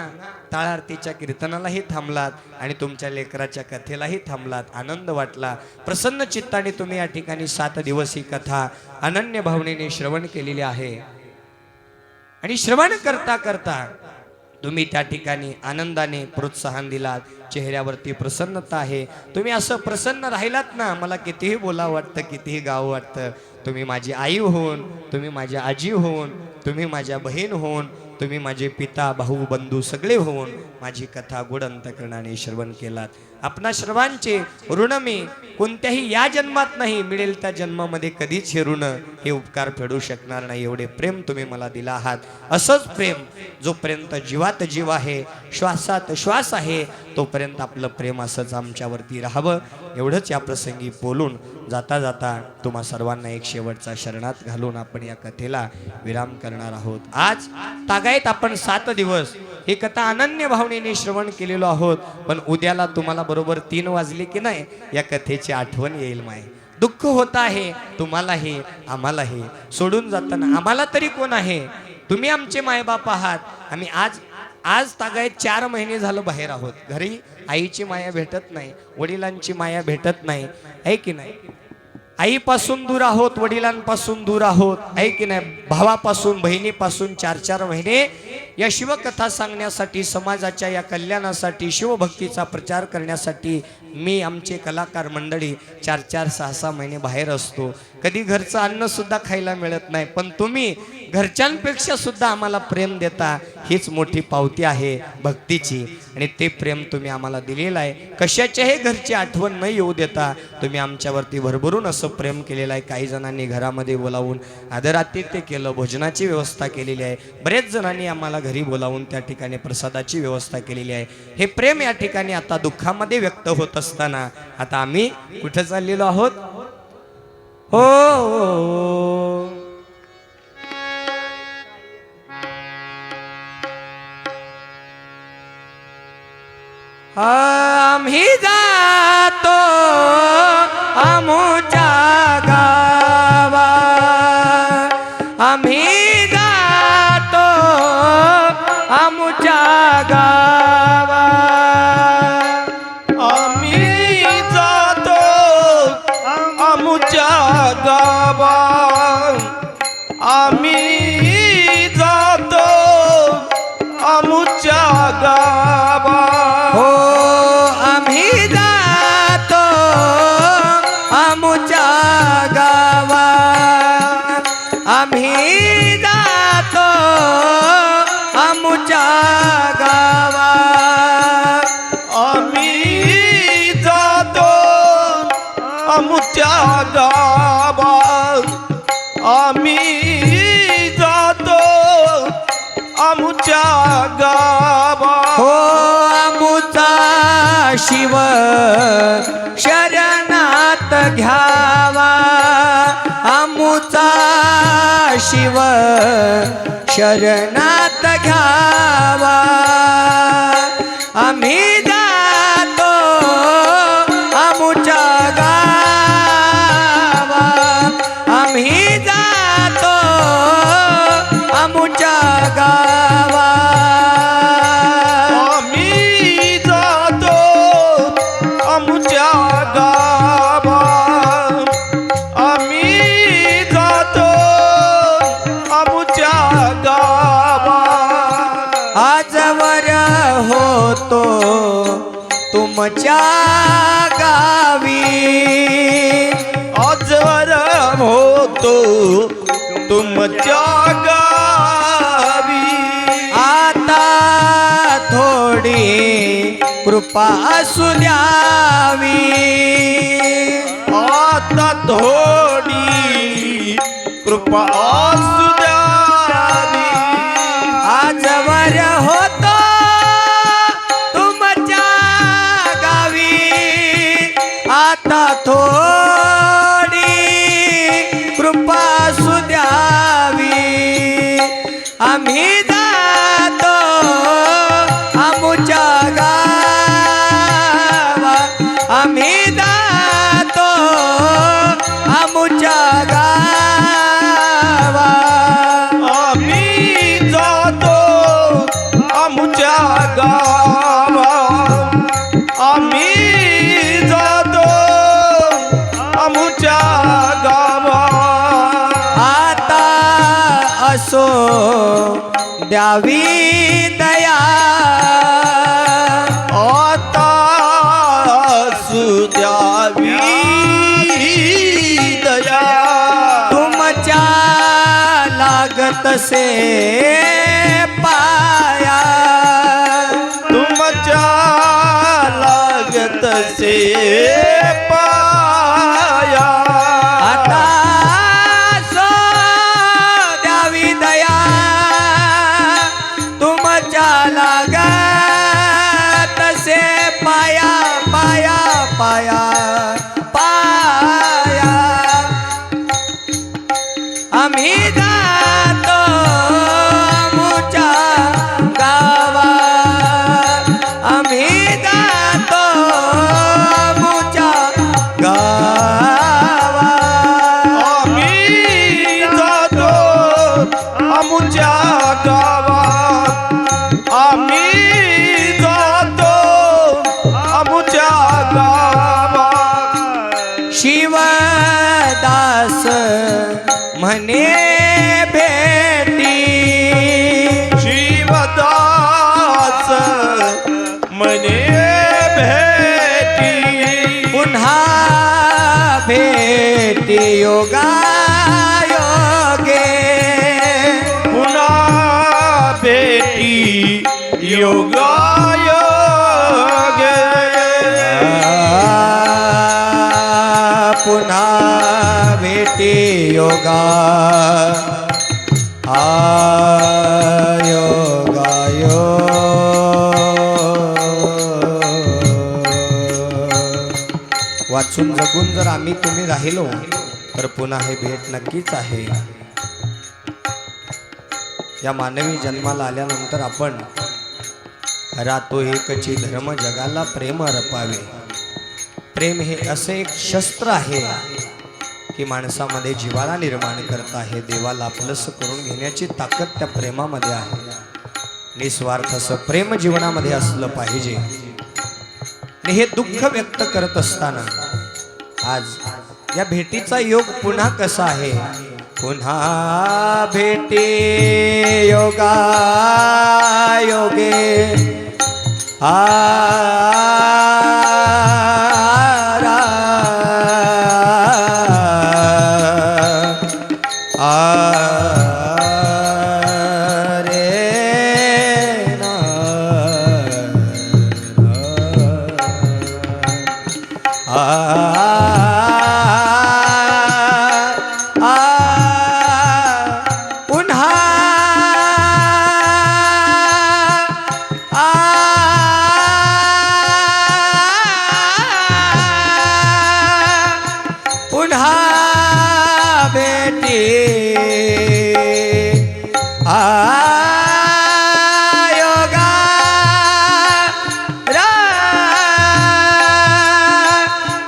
टाळ आरतीच्या कीर्तनालाही थांबलात आणि तुमच्या लेकराच्या कथेलाही थांबलात. आनंद वाटला. प्रसन्न चित्ताने तुम्ही या ठिकाणी 7 दिवस ही कथा अनन्य भावनेने श्रवण केलेली आहे. आणि श्रवण करता करता तुम्ही त्या ठिकाणी आनंदाने प्रोत्साहन दिलात. चेहऱ्यावरती प्रसन्नता आहे. तुम्ही असं प्रसन्न राहिलात ना मला कितीही बोलावं वाटतं, कितीही गावं वाटतं. तुम्ही माझी आई होऊन, तुम्ही माझ्या आजी होऊन, तुम्ही माझ्या बहीण होऊन, तुम्ही माझे पिता भाऊ बंधू सगळे होऊन माझी कथा गोड अंतकरणाने श्रवण केलात. आपणा सर्वांचे ऋण मी कोणत्याही या जन्मात नाही, मिळेल त्या जन्मामध्ये कधीच हे ऋण हे उपकार फेडू शकणार नाही. एवढे प्रेम तुम्ही मला दिला आहात. असंच प्रेम जोपर्यंत जीवात जीव आहे, श्वासात श्वास आहे, तोपर्यंत आपलं प्रेम असंच आमच्यावरती राहावं. एवढंच या प्रसंगी बोलून जाता जाता तुम्हा सर्वांना एक शेवटचा शरणात घालून आपण या कथेला विराम करणार आहोत. आज तागायत आपण 7 दिवस ही कथा अनन्य भावनेने श्रवण केलेलो आहोत. पण उद्याला तुम्हाला बरोबर 3 वाजले की नाही या कथेची आठवण येईल माय. दुःख होत आहे तुम्हालाही आम्हालाही. सोडून जाताना आम्हाला तरी कोण आहे? तुम्ही आमचे मायबाप आहात. आम्ही आज आज तागायत 4 महिने झालं बाहेर आहोत. घरी आईची माया भेटत नाही, वडिलांची माया भेटत नाही, आहे की नाही? आईपासून दूर आहोत, वडिलांपासून दूर आहोत, आहे की नाही? भावापासून बहिणीपासून 4-4 महिने या शिवकथा सांगण्यासाठी, समाजाच्या या कल्याणासाठी, शिवभक्तीचा प्रचार करण्यासाठी मी आमचे कलाकार मंडळी 4-4, 6-6 महिने बाहेर असतो. कधी घरचं अन्न सुद्धा खायला मिळत नाही, पण तुम्ही घरच्यांपेक्षा सुद्धा आम्हाला प्रेम देता. हीच मोठी पावती आहे भक्तीची, आणि ते प्रेम तुम्ही आम्हाला दिलेलं आहे. कशाच्याही घरची आठवण न येऊ देता तुम्ही आमच्यावरती भरभरून असं प्रेम केलेलं आहे. काही जणांनी घरामध्ये बोलावून आदरातिथ्य केलं, भोजनाची व्यवस्था केलेली आहे. बरेच जणांनी आम्हाला घरी बोलावून त्या ठिकाणी प्रसादाची व्यवस्था केलेली आहे. हे प्रेम या ठिकाणी आता दुःखामध्ये व्यक्त होत असताना आता आम्ही कुठं चाललेलो आहोत? हो, आम्ही जातो आमच्या गावा, आम्ही जातो आमच्या गावा, आम्ही जातो आमच्या गावा, आम्ही जातो आमच्या गावा. हो आम्ही जातो आमच्या गावा, आम्ही जातो आमच्या गावा, आम्ही जातो आमच्या गावा, आम्ही जातो आमच्या गावा. हो आमुचा शिव शरणात घ्यावा, आमुचा शिव शरणात घ्यावा, आम्ही जातो आमुच्या गावा, आम्ही जातो आमुच्या गावा, आम्ही जातो आमच्या गावा, आम्ही जातो आमच्या गावा. आजवर होतो तुमच्या गावी, आजवर होतो तुमच्या गावी, आता थोडी कृपा असू द्यावी, आता थोडी कृपा असू द्यावी. आजवर होतो तुमच्या गावी, आता थोडी कृपा असू द्यावी, आम्ही जातो आमच्या गावा, आम्ही जातो आमच्या गावा, आम्ही जातो आमच्या गावा, आम्ही जातो आमच्या गावा. आता असो द्यावी दया, आता सुद्यावी दया, तुमच्या लागतसे पाया, तुमच्या लागतसे पाया. आता असो द्यावी दया, तुमच्या लागतसे पाया, पाया, पाया, पाया, आम्ही जातो आमच्या गावा, आम्ही जातो आमच्या गावा. म्हणे भेटी शिवदास मने भेटी पुन्हा भेटी योगा योगे पुन्हा भेटी योगायोगे पुन्हा भेटी योगा वाचून जगून जर आम्ही तुम्ही राहिलो तर पुन्हा हे भेट नक्कीच आहे. या मानवी जन्माला आल्यानंतर आपण राहतो एकची धर्म जगाला प्रेम अर्पावे. प्रेम हे असे एक शस्त्र आहे की माणसामध्ये जीवाला निर्माण करत आहे. देवाला आपलंस करून घेण्याची ताकद त्या प्रेमामध्ये आहे. निस्वार्थ असं प्रेम जीवनामध्ये असलं पाहिजे. आणि हे दुःख व्यक्त करत असताना आज या भेटीचा योग पुन्हा कसा आहे. पुन्हा भेटी योगा योगे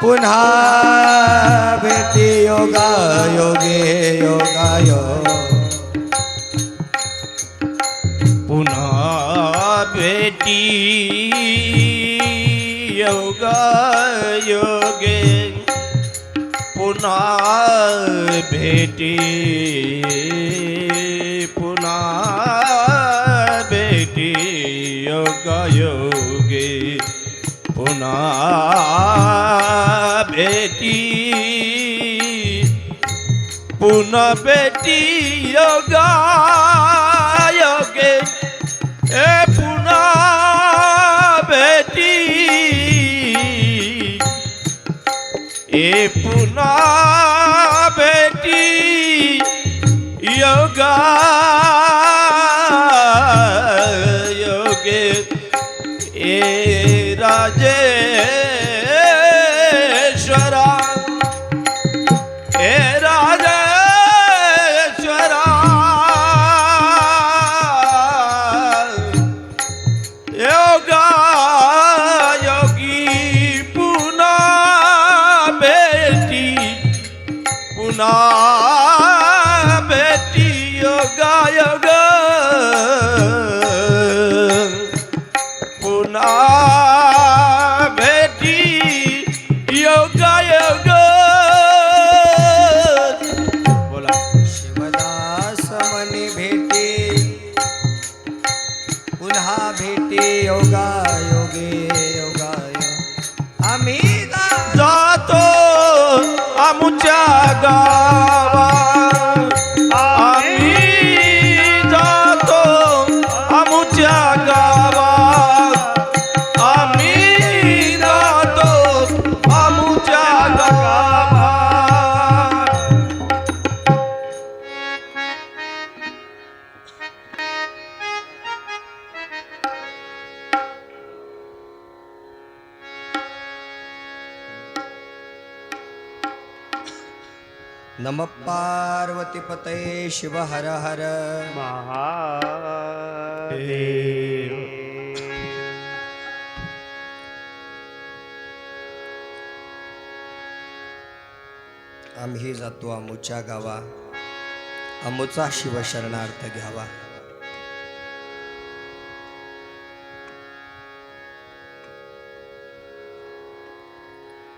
पुन्हा भेटी योगा योगे योगा पुन्हा भेटी योगायोगे पुन्हा भेटी पुन्हा भेटी योगायोगे पुन्हा भेटी पुन्हा भेटी योगायोगे पुन्हा भेटी पुन्हा भेटी योगायोगे राजेश्वरा राजेश्वरा योगा योगी पुन्हा भेटी पुन्हा भेटी योगा योग पुन्हा भेटी योगा योग बोला. शिवदास मनी भेटी पुन्हा भेटी योगा योगे योगा आम्ही जातो आमुच्या गावा आम्ही जातो आमुच्या गावा आम्ही जातो आमुच्या गावा नम पार्वती पतये शिव हर हर महादेव. आम्ही जातो आमुच्या गावा आमुचा शिव शरणार्थ घ्यावा.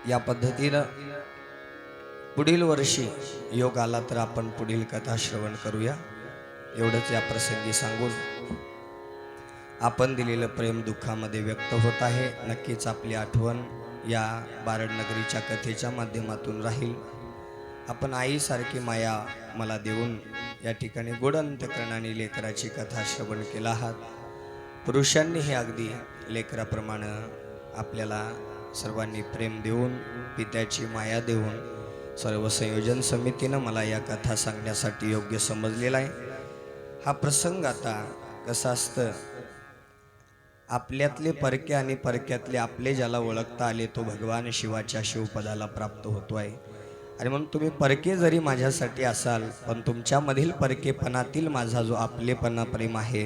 या पद्धतीनं पुढील वर्षी योग आला तर आपण पुढील कथा श्रवण करूया एवढंच या प्रसंगी सांगून आपण दिलेलं प्रेम दुःखामध्ये व्यक्त होत आहे. नक्कीच आपली आठवण या बारड नगरीच्या कथेच्या माध्यमातून राहील. आपण आईसारखी माया मला देऊन या ठिकाणी गोड अंतकरणाने लेकराची कथा श्रवण केला आहात. पुरुषांनी हे अगदी लेकराप्रमाणे आपल्याला सर्वांनी प्रेम देऊन पित्याची माया देऊन सर्व संयोजन समितीनं मला या कथा सांगण्यासाठी योग्य समजलेला आहे. हा प्रसंग आता कसा असतं, आपल्यातले परके आणि परक्यातले आपले ज्याला ओळखता आले तो भगवान शिवाच्या शिवपदाला प्राप्त होतो आहे. आणि म्हणून तुम्ही परके जरी माझ्यासाठी असाल पण तुमच्यामधील परकेपणातील माझा जो आपलेपणा प्रेम आहे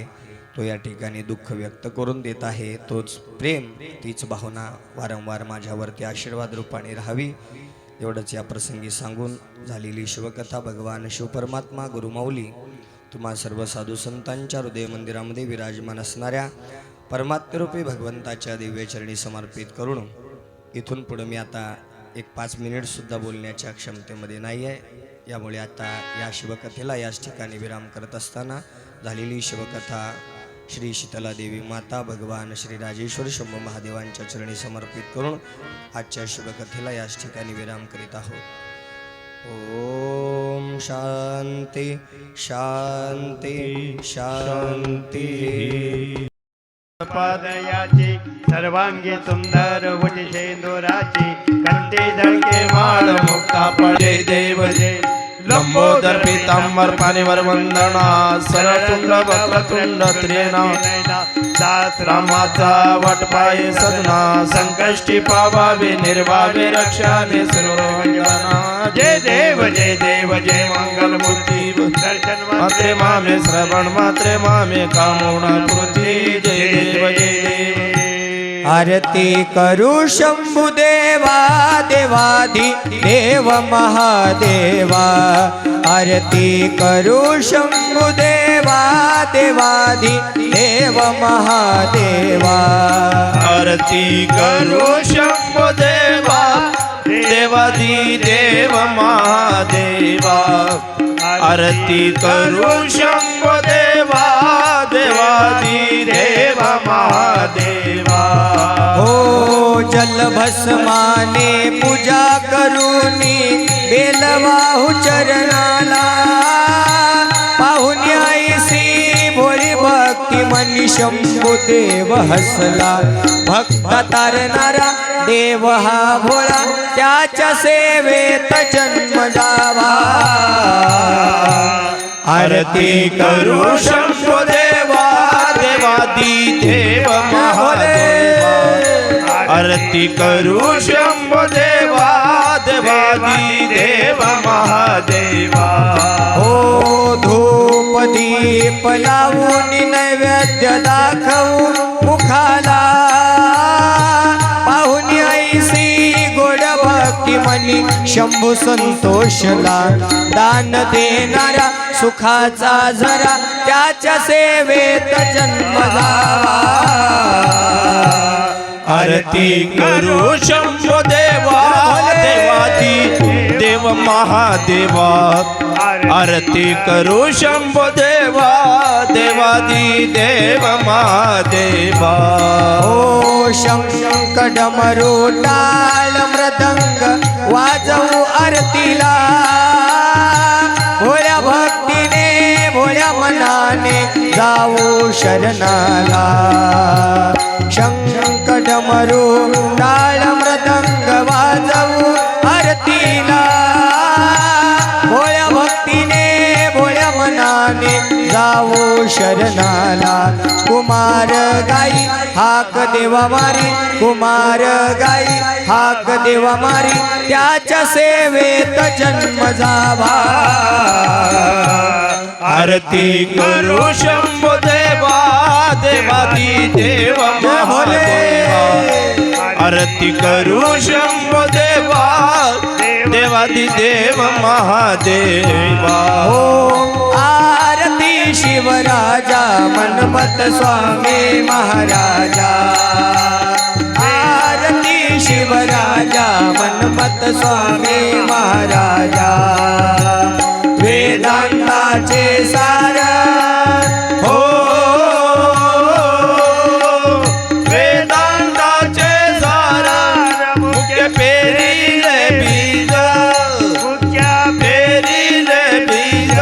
तो या ठिकाणी दुःख व्यक्त करून देत आहे. तोच प्रेम तीच भावना वारंवार माझ्यावरती आशीर्वाद रूपाने राहावी एवढंच या प्रसंगी सांगून झालेली शिवकथा भगवान शिवपरमात्मा गुरुमाऊली तुम्हा सर्व साधू संतांच्या हृदय मंदिरामध्ये विराजमान असणाऱ्या परमात्मरूपी भगवंताच्या दिव्यचरणी समर्पित करून इथून पुढे मी आता 5 मिनिटसुद्धा बोलण्याच्या क्षमतेमध्ये नाही आहे. यामुळे आता या शिवकथेला याच ठिकाणी विराम करत असताना झालेली शिवकथा श्री शीतला देवी माता भगवान श्री राजेश्वर शंभू महादेवांच्या चरणी समर्पित करून आजच्या शिवकथेला याच ठिकाणी विराम करीत आहोत. ओम शांती शांती शांती. पादयाची सर्वांगी सुंदर उटी शेंदुराची कंठी धडके माळ मुक्ता पडे देव जय लंबोदर पीतांबर पाणीवर वंदना सरतुंड वक्रतुंड त्रिना रामाचा वटपाय सजना संकष्टी पावावे निर्वावे रक्षाने सर्वंजना. जय देव जय मंगल मूर्ती दर्शन मात्रे मामे श्रवण मात्रे मामे कामोना पूर्ती. जय देव जय देव. आरती करू शंभू देवा देवाधी देव महादेवा. आरती करू शंभू देवा देवाधी देव महादेवा. आरती करू शंभो देवा देवादी देव महादेवा. आरती करू शंभो देवा देवादी देव महादेवा. हो जल भस्माने पूजा करूनी बेलवाहू चरणाला पाहुणी आईसी भोळी भक्ती मनी शंभू देव हसला. भक्त तारणारा देव हा भोळा त्याच्या सेवेत जन्म जावा. आरती करू शंभो देवा देवादी देव महादेवा. आरती करू शंभो देवा देवादी देव महादेवा. हो धूप दीप लावून नैवेद्य दाखवू मुखाला पाहुणी ऐसी गोड भक्ती मनी शंभू संतोषला. दान देणारा सुखाचा झरा त्याच्या सेवेत जन्म जावा. आरती करू शंभो देवा देवादी देव महादेवा. आरती करू शंभो देवा देवादी देव महादेवा. ओ शंख डमरू टाळ मृदंग वाजवू आरतीला भोळ्या भक्तीने भोळ्या मनाने जाऊ शरणाला. शंख डमरू टाळ मृदंग वाजवू आरतीला भोळ्या भक्तीने भोळ्या मनाने जाऊ शरणाला. कुमार गाई हाक देवा मारी कुमार गाई हाक देवा मारी त्याच्या सेवेत जन्म जावा. आरती करू शंभो देवा देवादी देव महादेवा. आरती करू शंभो देवा देवादी देव महादेवा. हो आरती शिवराजा मनमत स्वामी महाराजा. आरती शिव शिवराजा मन्मथ स्वामी महाराजा वेदांताचे सार हो वेदांताचे सार मुख्य पेरीले बीज पेरीले बीज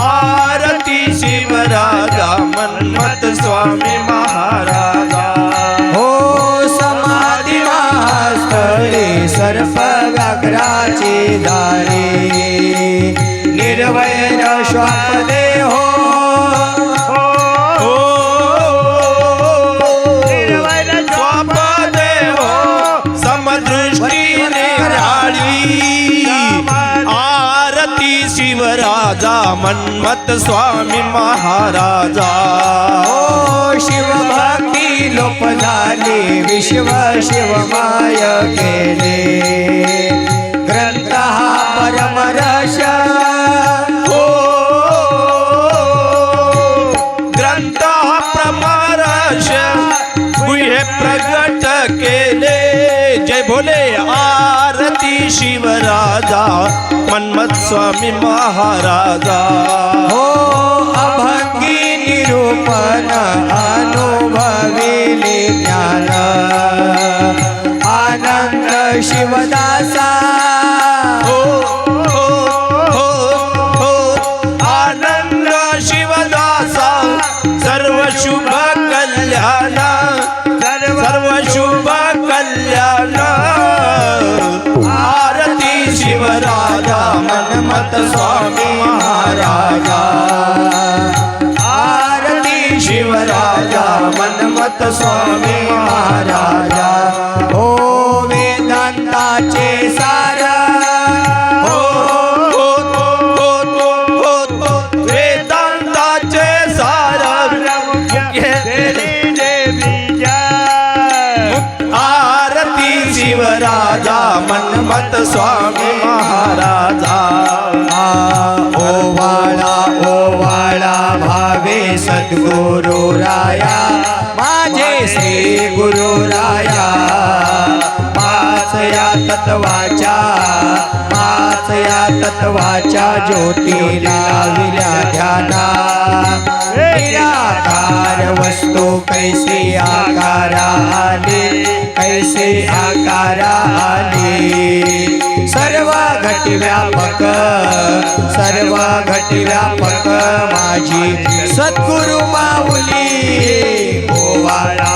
आरती शिवराजा मन्मथ स्वामी महाराजा हो समाधी महास्थळी सर्प व्याघ्राचे दारे निर्वैर श्वापदे हो शिवराजा मन्मथ स्वामी महाराजा ओ शिवभक्ती लोप झाली विश्व शिवमाय केले ग्रंथ हा परमरस हो ग्रंथ हा परमरस गुहे प्रगट केले जय भोले आरती शिवराजा मन्मथ स्वामी महाराजा हो अभंगी निरूपण अनुभविले ज्ञान आनंद शिवदासा हो हो हो हो आनंद शिवदासा सर्व शुभ कल्याण सर्व शुभ कल्याण आरती शिवराजा मन्मथ स्वामी महाराजा आरती शिवराजा मन्मथ स्वामी महाराजा ओ वेदांताचे सार हो हो हो हो हो वेदांताचे सार आरती शिवराजा मन्मथ स्वामी महाराजा ओवाळा भावे सद्गुरु राया माझे श्री गुरु राया पाच या तत्वाच्या ज्योतीला विल्या ध्याना निराकार वस्तू कैसे आकारा आली सर्व घट व्यापक माझी सद्गुरु माऊली ओवाळा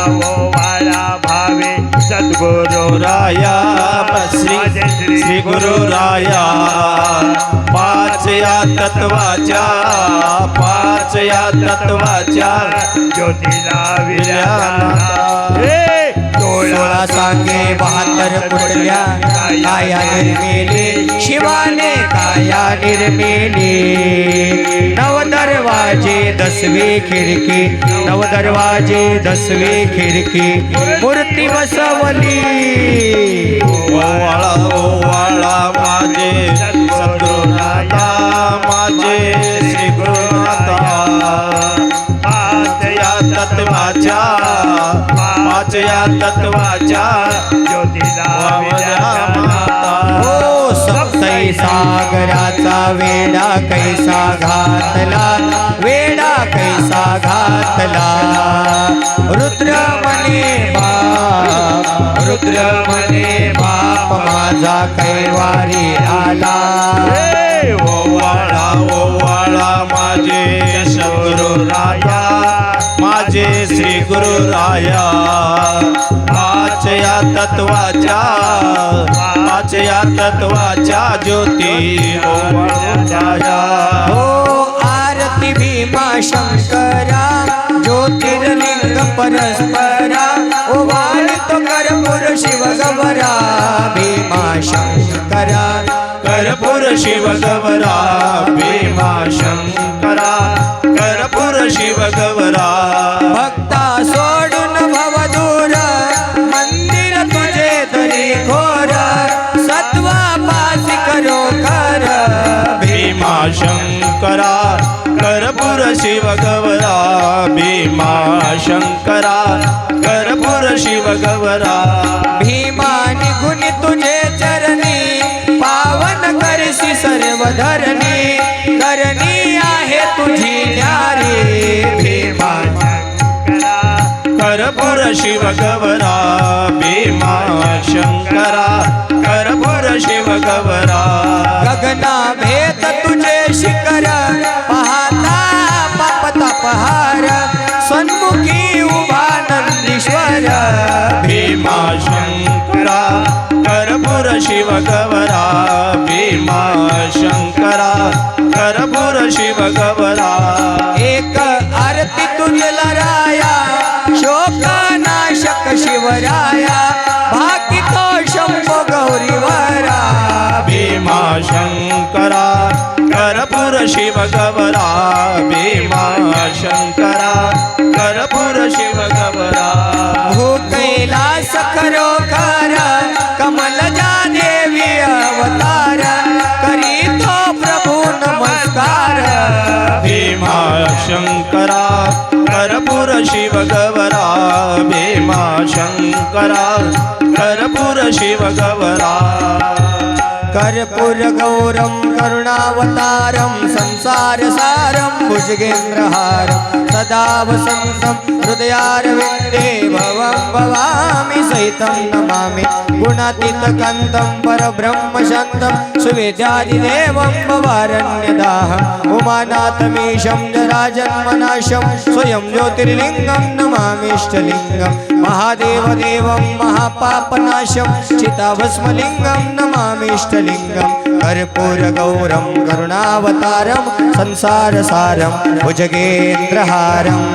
भावे सद्गुरु राया श्री गुरु राया पाच या तत्वाच्या ज्योतीला विल्या 16 सांगे 72 कुठल्या काया निर्मिली शिवाने काया निर्मिली 9 दरवाजे 10वी खिडकी 9 दरवाजे 10वी खिडकी मूर्ती बसवली ओवाळा माझे सद्गुरुनाथा माझे श्री गुरुनाथा पाच या तत्वाच्या ज्योतीला हो सप्तई सागराचा वेडा कैसा घातला रुद्र म्हणे बाप माझा कैवारी आला ओवाळा माझे सद्गुरु राया माझे श्री गुरु राया पाच या तत्वाच्या ज्योती ओवाळा हो आरती भीमा शंकरा ज्योतिर्लिंग परस्परा ओवाळतो कर्पूर शिव गवरा भीमा शंकरा कर्पूर शिव गवरा भीमा शंकरा कर्पूर शिव गवरा भक्ता सोडून भवदूर मंदिर तुझे तरी घोर सत्वा पासी करो कर भीमा शंकरा कर्पूर शिव गवरा भीमा शंकरा कर्पूर शिव गवरा भीमा निघून तुझे चरणी पावन करसी सर्व धरणी करणी आहे तुझी न्यारी भीमा कर्पूर शिव गवरा भीमा शंकरा कर्पूर शिव गवरा गगना भेद तुझे शिखर पाहता पाप तापहार सन्मुखी उभा नंदीश्वर भीमा शंकरा कर्पूर शिव गवरा भीमा शंकरा कर्पूर शिव गवरा एक आरती तुझला राया शोक नाशक शिवराया बाकी तो शंभो गौरीवरा भीमा शंकरा कर्पूर शिव गवरा भीमा शंकरा कर्पूर शिव गवरा भू कैलास करो कर कमल जा देवी अवतार करी तो प्रभु नमस्कार भीमा शंकरा कर्पूर शिव गवरा भीमा शंकरा कर्पूर शिव गवरा कर्पूर गौरम करुणावतारम संसार सारम भुजगेन्द्रहारम सदा वसंतं हृदयारविन्दे भवं भवामि सहितं नमामि गुणातीतकान्तं परब्रह्म शान्तं सुवेद्यादिदेवं भवारण्यदाहम् उमानाथमीशं जराजन्मनाशं स्वयं ज्योतिर्लिङ्गं नमामीष्टलिङ्गं महादेवदेवं महापापनाशं चिताभस्मलिङ्गं नमामीष्टलिङ्गं कर्पूरगौरं करुणावतारं संसारसारं भुजगेन्द्रहारम्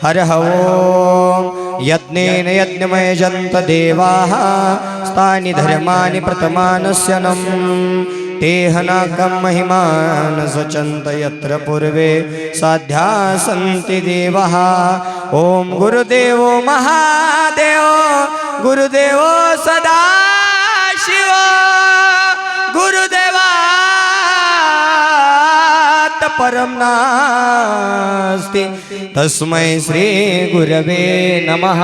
हर ओम यज्ञेन यज्ञमयजन्त देवाः स्थानि धर्माणि प्रथमानस्यनं तेहनाकं महिमान स्वचन्त यत्र पूर्वे साध्या सन्ति देवाः ओम गुरुदेवो महादेव गुरुदेवो सदाशिव गुरुदेवात् परं नास्ति तस्मै श्री गुरवे नमः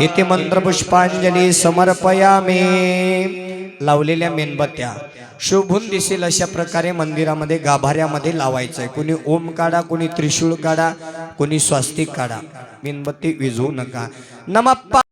इति मंत्रपुष्पांजली समर्पयामि लावलेल्या मेणबत्त्या शोभून दिसेल अशा प्रकारे मंदिरामध्ये गाभाऱ्यामध्ये लावायचंय कोणी ओम काढा कोणी त्रिशूळ काढा कोणी स्वास्तिक काढा मेणबत्ती विझवू नका नमः